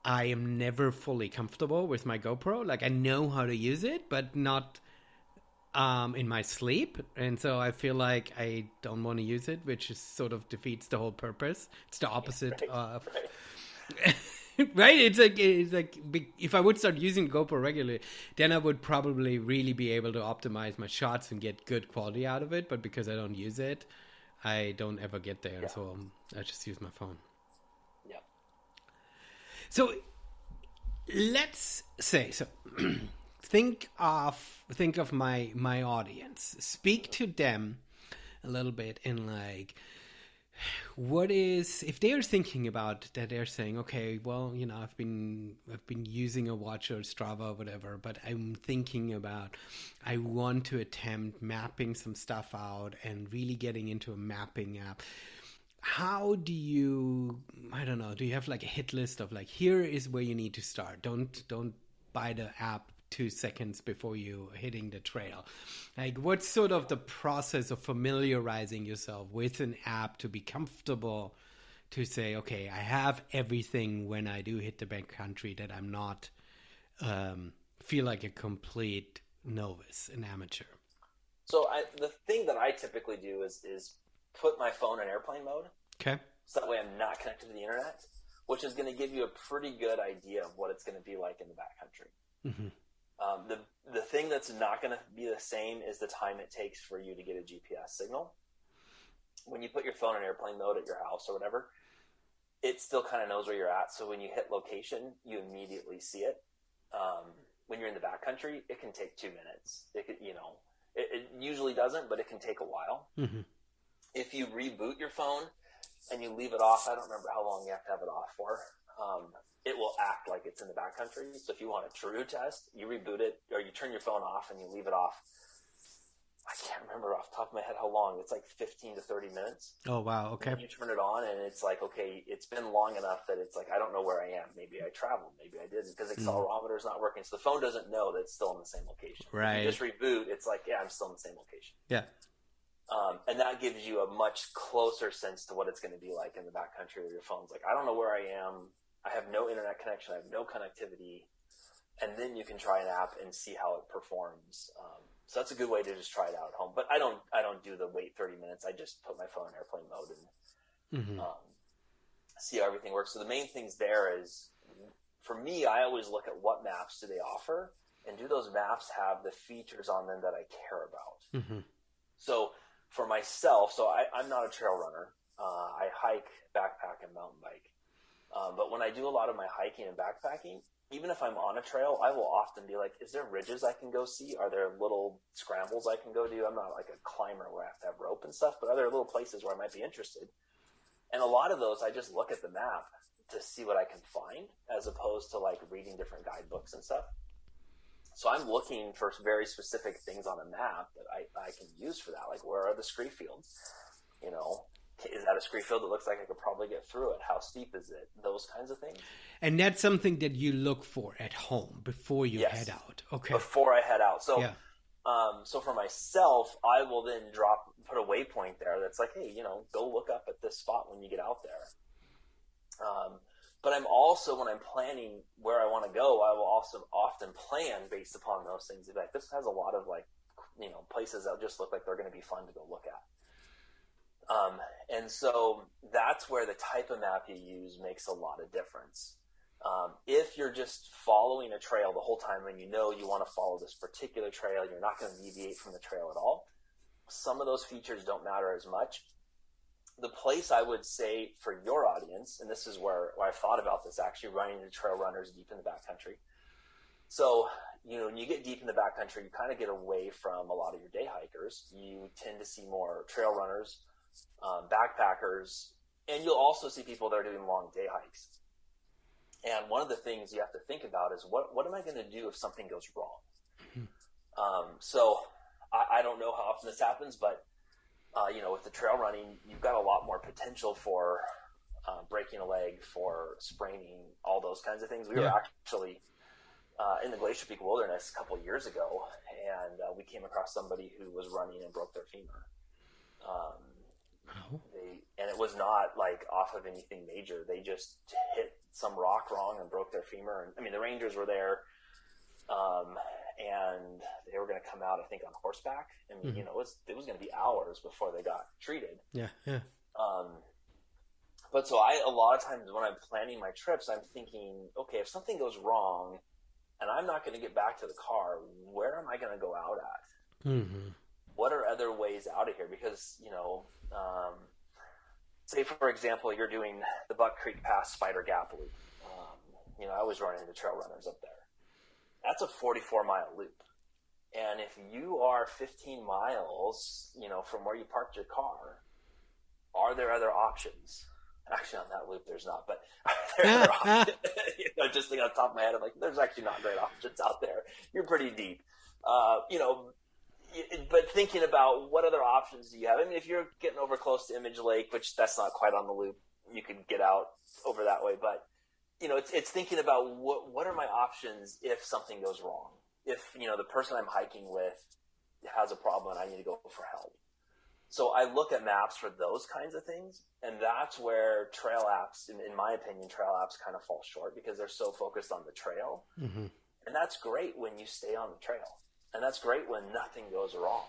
I am never fully comfortable with my GoPro. Like I know how to use it, but not in my sleep, and so I feel like I don't want to use it, which is sort of defeats the whole purpose. It's the opposite of right. It's like if I would start using GoPro regularly, then I would probably really be able to optimize my shots and get good quality out of it. But because I don't use it, I don't ever get there. So I just use my phone. Yeah. So let's say think of my audience. Speak to them a little bit in like, what is, if they're thinking about that, they're saying, okay, well, you know, I've been using a watch or Strava or whatever, but I'm thinking about, I want to attempt mapping some stuff out and really getting into a mapping app. How do you, I don't know, do you have like a hit list of like, here is where you need to start? Don't buy the app 2 seconds before you hitting the trail. Like, what's sort of the process of familiarizing yourself with an app to be comfortable to say, okay, I have everything when I do hit the backcountry, that I'm not feel like a complete novice, an amateur? So the thing that I typically do is put my phone in airplane mode. Okay. So that way I'm not connected to the internet, which is going to give you a pretty good idea of what it's going to be like in the backcountry. Mm-hmm. The thing that's not going to be the same is the time it takes for you to get a GPS signal. When you put your phone in airplane mode at your house or whatever, it still kind of knows where you're at. So when you hit location, you immediately see it. When you're in the backcountry, it can take 2 minutes. It could, it usually doesn't, but it can take a while. Mm-hmm. If you reboot your phone and you leave it off, I don't remember how long you have to have it off for. It will act like it's in the backcountry. So if you want a true test, you reboot it, or you turn your phone off and you leave it off. I can't remember off the top of my head how long. It's like 15 to 30 minutes. Oh, wow. Okay. And you turn it on and it's like, okay, it's been long enough that it's like, I don't know where I am. Maybe I traveled. Maybe I didn't, because the accelerometer's not working. So the phone doesn't know that it's still in the same location. Right. If you just reboot, it's like, yeah, I'm still in the same location. Yeah. And that gives you a much closer sense to what it's going to be like in the backcountry where your phone's like, I don't know where I am. I have no internet connection. I have no connectivity. And then you can try an app and see how it performs. So that's a good way to just try it out at home. But I don't do the wait 30 minutes. I just put my phone in airplane mode and see how everything works. So the main things there is, for me, I always look at what maps do they offer, and do those maps have the features on them that I care about. Mm-hmm. So for myself, I'm not a trail runner. I hike, backpack, and mountain bike. But when I do a lot of my hiking and backpacking, even if I'm on a trail, I will often be like, is there ridges I can go see? Are there little scrambles I can go do? I'm not like a climber where I have to have rope and stuff, but are there little places where I might be interested? And a lot of those, I just look at the map to see what I can find, as opposed to like reading different guidebooks and stuff. So I'm looking for very specific things on a map that I can use for that. Like, where are the scree fields? Is that a scree field that looks like I could probably get through it? How steep is it? Those kinds of things. And that's something that you look for at home before you head out. Okay. Before I head out. So, so for myself, I will then put a waypoint there that's like, hey, go look up at this spot when you get out there. But I'm also, when I'm planning where I want to go, I will also often plan based upon those things. Like, this has a lot of places that just look like they're going to be fun to go look at. And so that's where the type of map you use makes a lot of difference. If you're just following a trail the whole time and you want to follow this particular trail, you're not going to deviate from the trail at all. Some of those features don't matter as much. The place I would say for your audience, and this is where I've thought about this, actually running into trail runners deep in the backcountry. So, when you get deep in the backcountry, you kind of get away from a lot of your day hikers. You tend to see more trail runners, backpackers, and you'll also see people that are doing long day hikes. And one of the things you have to think about is, what am I going to do if something goes wrong? So I don't know how often this happens, but with the trail running, you've got a lot more potential for breaking a leg, for spraining, all those kinds of things. We Yeah. were actually in the Glacier Peak Wilderness a couple of years ago, and we came across somebody who was running and broke their femur. And it was not like off of anything major. They just hit some rock wrong and broke their femur. And I mean, the rangers were there, and they were going to come out, I think, on horseback. I mean, you know, it was going to be hours before they got treated. Yeah. But so a lot of times when I'm planning my trips, I'm thinking, okay, if something goes wrong and I'm not going to get back to the car, where am I going to go out at? Mm-hmm. What are other ways out of here? Because, you know, say, for example, you're doing the Buck Creek Pass Spider Gap loop. You know, I was running into trail runners up there. That's a 44-mile loop. And if you are 15 miles, you know, from where you parked your car, are there other options? Actually, on that loop, there's not, but are there other options? You know, just thinking on the top of my head, I'm like, there's actually not great options out there. You're pretty deep. You know, but thinking about what other options do you have? I mean, if you're getting over close to Image Lake, which that's not quite on the loop, you could get out over that way. But, you know, it's thinking about what are my options if something goes wrong? If, you know, the person I'm hiking with has a problem and I need to go for help. So I look at maps for those kinds of things, and that's where trail apps, in my opinion, trail apps kind of fall short because they're so focused on the trail. Mm-hmm. And that's great when you stay on the trail, and that's great when nothing goes wrong.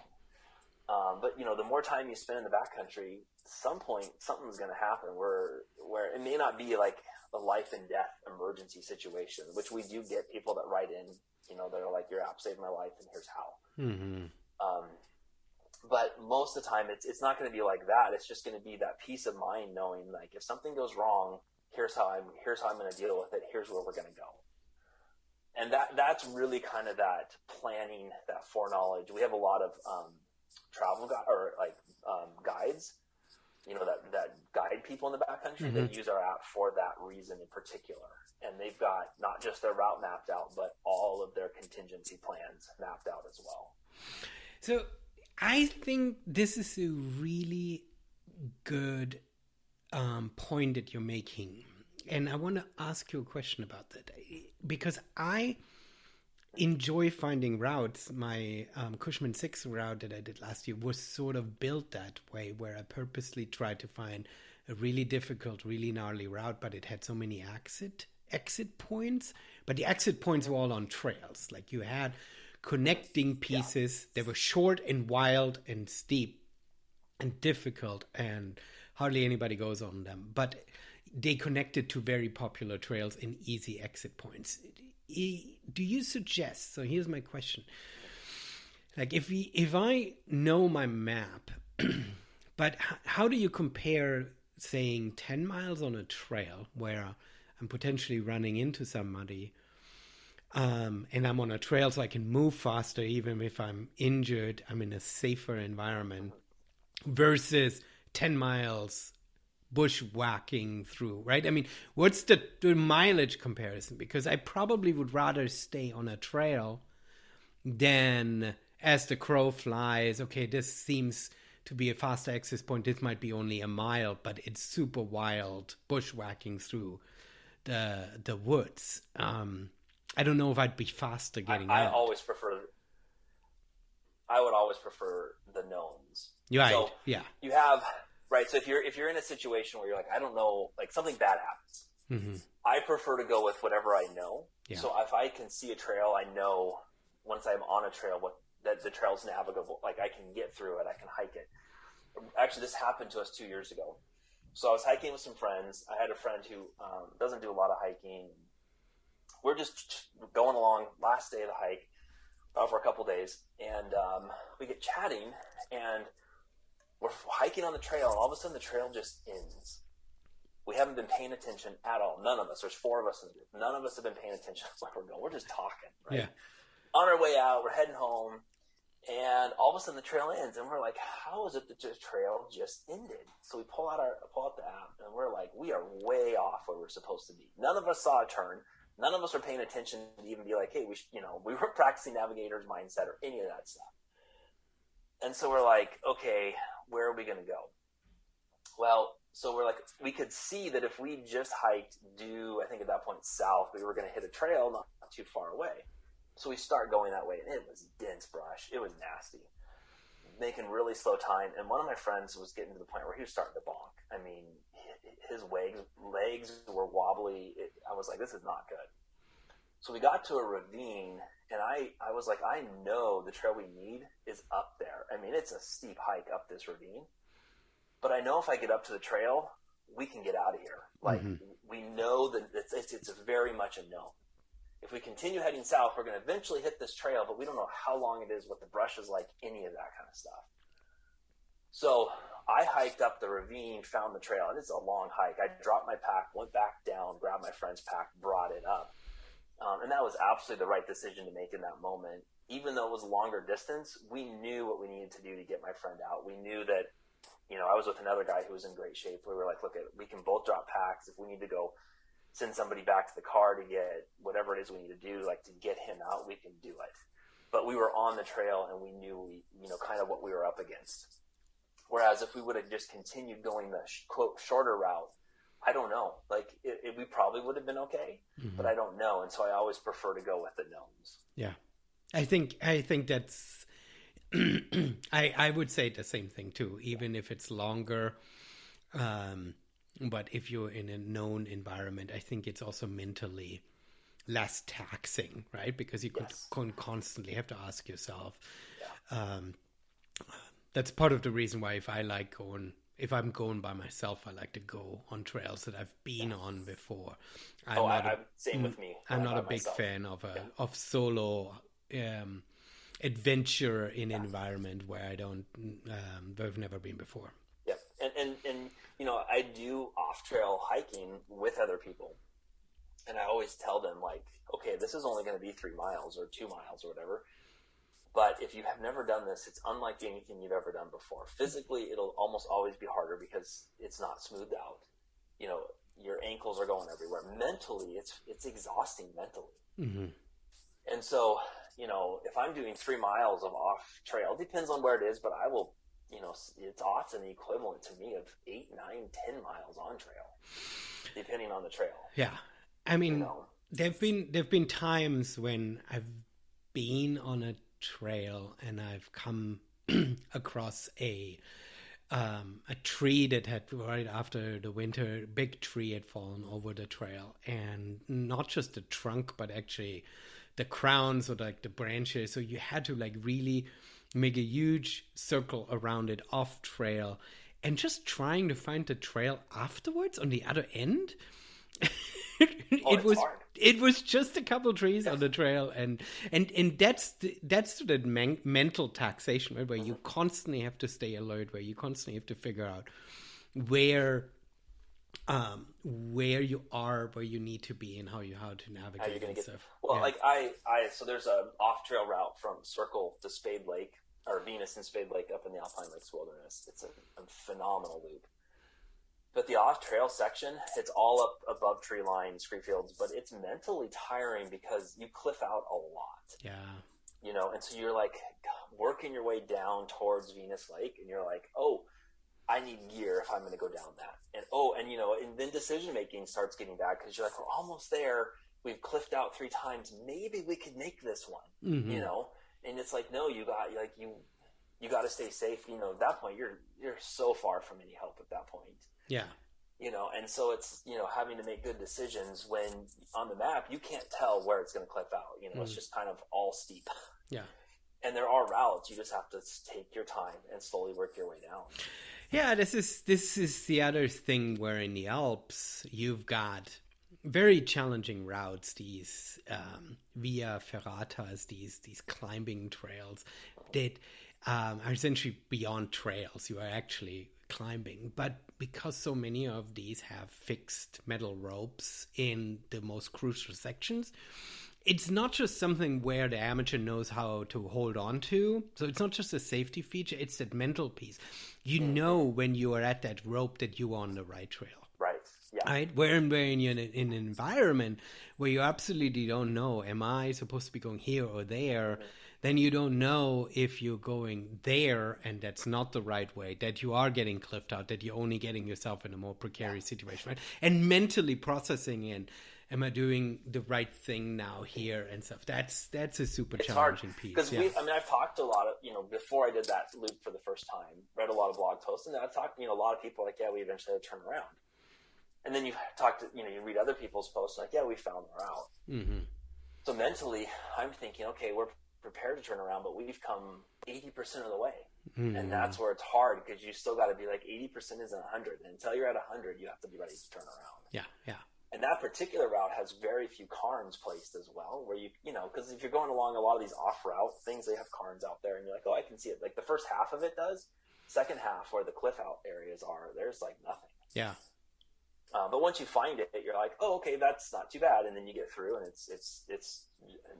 But, you know, the more time you spend in the backcountry, at some point something's going to happen where it may not be like a life and death emergency situation, which we do get people that write in, you know, they're like, your app saved my life and here's how. Mm-hmm. But most of the time, it's not going to be like that. It's just going to be that peace of mind knowing, like, if something goes wrong, here's how I'm going to deal with it. Here's where we're going to go. And that's really kind of that planning, that foreknowledge. We have a lot of travel guides, you know, that guide people in the backcountry. Mm-hmm. That use our app for that reason in particular. And they've got not just their route mapped out, but all of their contingency plans mapped out as well. So I think this is a really good point that you're making. And I want to ask you a question about that. Because I enjoy finding routes. My Cushman 6 route that I did last year was sort of built that way, where I purposely tried to find a really difficult, really gnarly route, but it had so many exit points. But the exit points were all on trails. Like you had connecting pieces that were short and wild and steep and difficult, and hardly anybody goes on them. But they connected to very popular trails and easy exit points. Do you suggest, so here's my question, like if I know my map, but how do you compare saying 10 miles on a trail where I'm potentially running into somebody, and I'm on a trail so I can move faster even if I'm injured, I'm in a safer environment, versus 10 miles bushwhacking through, right? I mean, what's the mileage comparison? Because I probably would rather stay on a trail than, as the crow flies, okay, this seems to be a faster access point. This might be only a mile, but it's super wild bushwhacking through the woods. I don't know if I'd be faster getting out. I would always prefer the knowns. Right. So yeah. You have, right. So if you're in a situation where you're like, I don't know, like something bad happens, mm-hmm. I prefer to go with whatever I know. Yeah. So if I can see a trail, I know once I'm on a trail that the trail's navigable, like I can get through it, I can hike it. Actually, this happened to us 2 years ago. So I was hiking with some friends. I had a friend who doesn't do a lot of hiking. We're just going along, last day of the hike, for a couple days, and we get chatting, and we're hiking on the trail, and all of a sudden the trail just ends. We haven't been paying attention at all. None of us. There's 4 of us in the group. None of us have been paying attention to where we're going. We're just talking, right? Yeah. On our way out, we're heading home, and all of a sudden the trail ends, and we're like, how is it that the trail just ended? So we pull out the app, and we're like, we are way off where we're supposed to be. None of us saw a turn. None of us were paying attention to even be like, hey, we weren't practicing Navigator's mindset or any of that stuff. And so we're like, okay, where are we going to go? Well, So we're like, we could see that if we just hiked due, I think at that point, south, we were going to hit a trail not too far away. So we start going that way, and it was dense brush. It was nasty, making really slow time. And one of my friends was getting to the point where he was starting to bonk. I mean, his legs were wobbly. I was like, this is not good. So we got to a ravine, and I was like, I know the trail we need is up there. I mean, it's a steep hike up this ravine. But I know if I get up to the trail, we can get out of here. Like, we know that it's very much a no. If we continue heading south, we're going to eventually hit this trail, but we don't know how long it is, what the brush is like, any of that kind of stuff. So I hiked up the ravine, found the trail, and it's a long hike. I dropped my pack, went back down, grabbed my friend's pack, brought it up. And that was absolutely the right decision to make in that moment. Even though it was a longer distance, we knew what we needed to do to get my friend out. We knew that, I was with another guy who was in great shape. We were like, look, we can both drop packs. If we need to go send somebody back to the car to get whatever it is we need to do, like to get him out, we can do it. But we were on the trail, and we knew kind of what we were up against. Whereas if we would have just continued going the quote shorter route, I don't know. Like we probably would have been okay, but I don't know. And so I always prefer to go with the knowns. Yeah, I think that's. I would say the same thing too, even if it's longer. But if you're in a known environment, I think it's also mentally less taxing, right? Because you could constantly have to ask yourself. Yeah. That's part of the reason why if I'm going by myself, I like to go on trails that I've been on before. Same with me. I'm not a big fan of solo adventure in an environment where I've never been before. Yep. And I do off-trail hiking with other people. And I always tell them, like, okay, this is only going to be 3 miles or 2 miles or whatever. But if you have never done this, it's unlike anything you've ever done before. Physically, it'll almost always be harder because it's not smoothed out. Your ankles are going everywhere. Mentally, it's exhausting mentally. Mm-hmm. And so, if I'm doing 3 miles of off trail, depends on where it is, but I will, it's often the equivalent to me of 8, 9, 10 miles on trail, depending on the trail. Yeah. I mean, there've been times when I've been on a trail and I've come across a tree that had, right after the winter, big tree had fallen over the trail, and not just the trunk, but actually the crowns or like the branches. So you had to like really make a huge circle around it off trail, and just trying to find the trail afterwards on the other end. It was just a couple trees on the trail, and that's the mental taxation, right? Where you constantly have to stay alert, where you constantly have to figure out where you are, where you need to be, and how to navigate. How you're going to get stuff. Well, like so there's a off trail route from Circle to Spade Lake, or Venus and Spade Lake up in the Alpine Lakes Wilderness. It's a phenomenal loop. But the off-trail section, it's all up above tree line, scree fields, but it's mentally tiring because you cliff out a lot. Yeah. And so you're like working your way down towards Venus Lake, and you're like, oh, I need gear if I'm going to go down that. And then decision-making starts getting bad because you're like, we're almost there. We've cliffed out 3 times. Maybe we could make this one, And it's like, no, you got to stay safe. At that point, you're so far from any help at that point. Yeah. And so it's, having to make good decisions when on the map, you can't tell where it's going to cliff out. It's just kind of all steep. Yeah. And there are routes. You just have to take your time and slowly work your way down. Yeah. This is the other thing where in the Alps, you've got very challenging routes, these via ferratas, these climbing trails that are essentially beyond trails. You are actually climbing, but because so many of these have fixed metal ropes in the most crucial sections, it's not just something where the amateur knows how to hold on to. So it's not just a safety feature, it's that mental piece. Know when you are at that rope that you are on the right trail. Right. Yeah. Right? Where you're in an environment where you absolutely don't know, am I supposed to be going here or there? then you don't know if you're going there and that's not the right way, that you are getting cliffed out, that you're only getting yourself in a more precarious situation, right? And mentally processing in, am I doing the right thing now here and stuff? That's a super challenging piece. Because I've talked to a lot of, before I did that loop for the first time, read a lot of blog posts, and I've talked, a lot of people like, we eventually had to turn around. And then you talk to, you read other people's posts like, we found the route. Mm-hmm. So mentally, I'm thinking, okay, we're prepared to turn around, but we've come 80% of the way. Mm-hmm. And that's where it's hard, because you still got to be like 80% isn't 100. And until you're at 100, you have to be ready to turn around. Yeah, yeah. And that particular route has very few cairns placed as well, where because if you're going along a lot of these off-route things, they have cairns out there, and you're like, I can see it. Like the first half of it does. Second half, where the cliff out areas are, there's like nothing. Yeah. But once you find it, you're like, okay, that's not too bad. And then you get through, and it's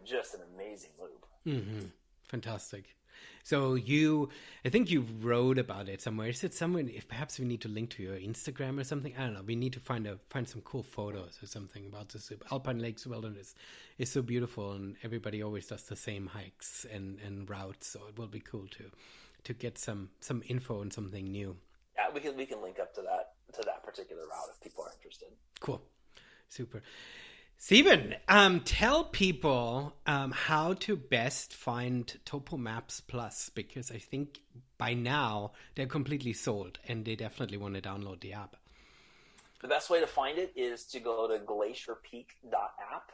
just an amazing loop. Mm-hmm. Fantastic. So I think you wrote about it somewhere. Is it somewhere? If perhaps we need to link to your Instagram or something. I don't know. We need to find some cool photos or something about this. Alpine Lakes Wilderness is so beautiful, and everybody always does the same hikes and routes. So it will be cool to get some info and something new. Yeah, we can link up to that particular route if people are interested. Cool, super. Steven, tell people how to best find Topo Maps Plus, because I think by now they're completely sold and they definitely want to download the app. The best way to find it is to go to glacierpeak.app.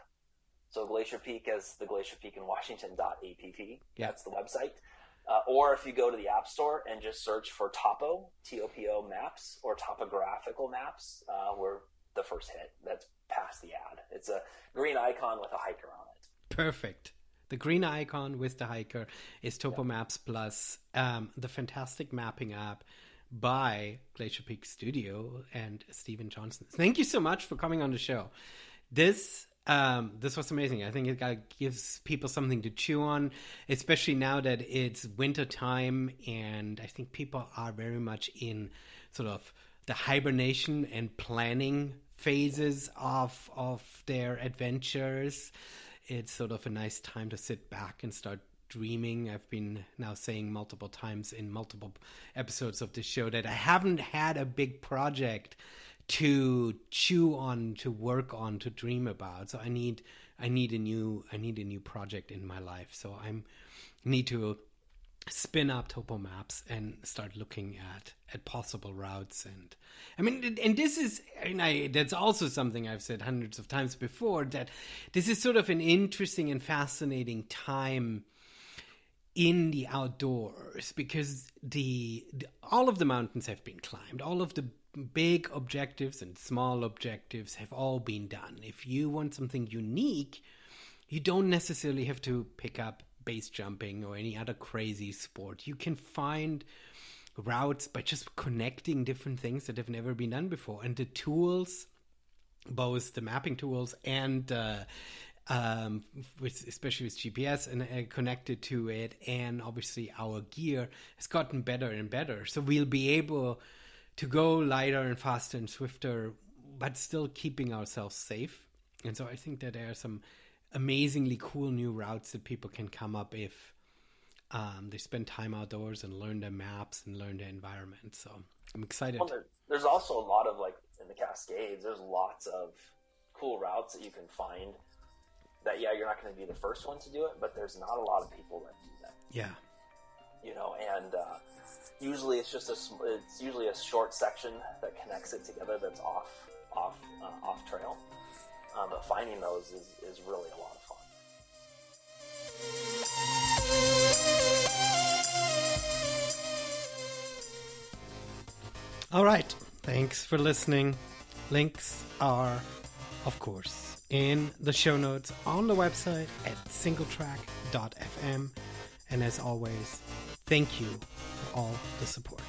So Glacier Peak as the Glacier Peak in Washington.app. Yeah. That's the website. Or if you go to the App Store and just search for Topo, T-O-P-O Maps, or Topographical Maps, we're the first hit. That's past the ad. It's a green icon with a hiker on it. Perfect. The green icon with the hiker is Topo Maps Plus, the fantastic mapping app by Glacier Peak Studio and Steven Johnson. Thank you so much for coming on the show. This was amazing. I think it gives people something to chew on, especially now that it's winter time, and I think people are very much in sort of the hibernation and planning phases of their adventures. It's sort of a nice time to sit back and start dreaming. I've been now saying multiple times in multiple episodes of this show that I haven't had a big project to chew on, to work on, to dream about. So I need a new project in my life. So I need to spin up Topo Maps and start looking at possible routes. And I mean, and this is, that's also something I've said hundreds of times before, that this is sort of an interesting and fascinating time in the outdoors, because all of the mountains have been climbed, all of the big objectives and small objectives have all been done. If you want something unique, you don't necessarily have to pick up base jumping or any other crazy sport. You can find routes by just connecting different things that have never been done before. And the tools, both the mapping tools and especially with GPS and connected to it, and obviously our gear has gotten better and better. So we'll be able to go lighter and faster and swifter, but still keeping ourselves safe. And so I think that there are some amazingly cool new routes that people can come up if they spend time outdoors and learn their maps and learn their environment. So I'm excited. Well, there's also a lot of, like, in the Cascades, there's lots of cool routes that you can find that, you're not going to be the first one to do it, but there's not a lot of people that do that. Yeah. And usually it's usually a short section that connects it together that's off trail. But finding those is really a lot of fun. All right. Thanks for listening. Links are, of course, in the show notes on the website at singletrack.fm. And as always, thank you for all the support.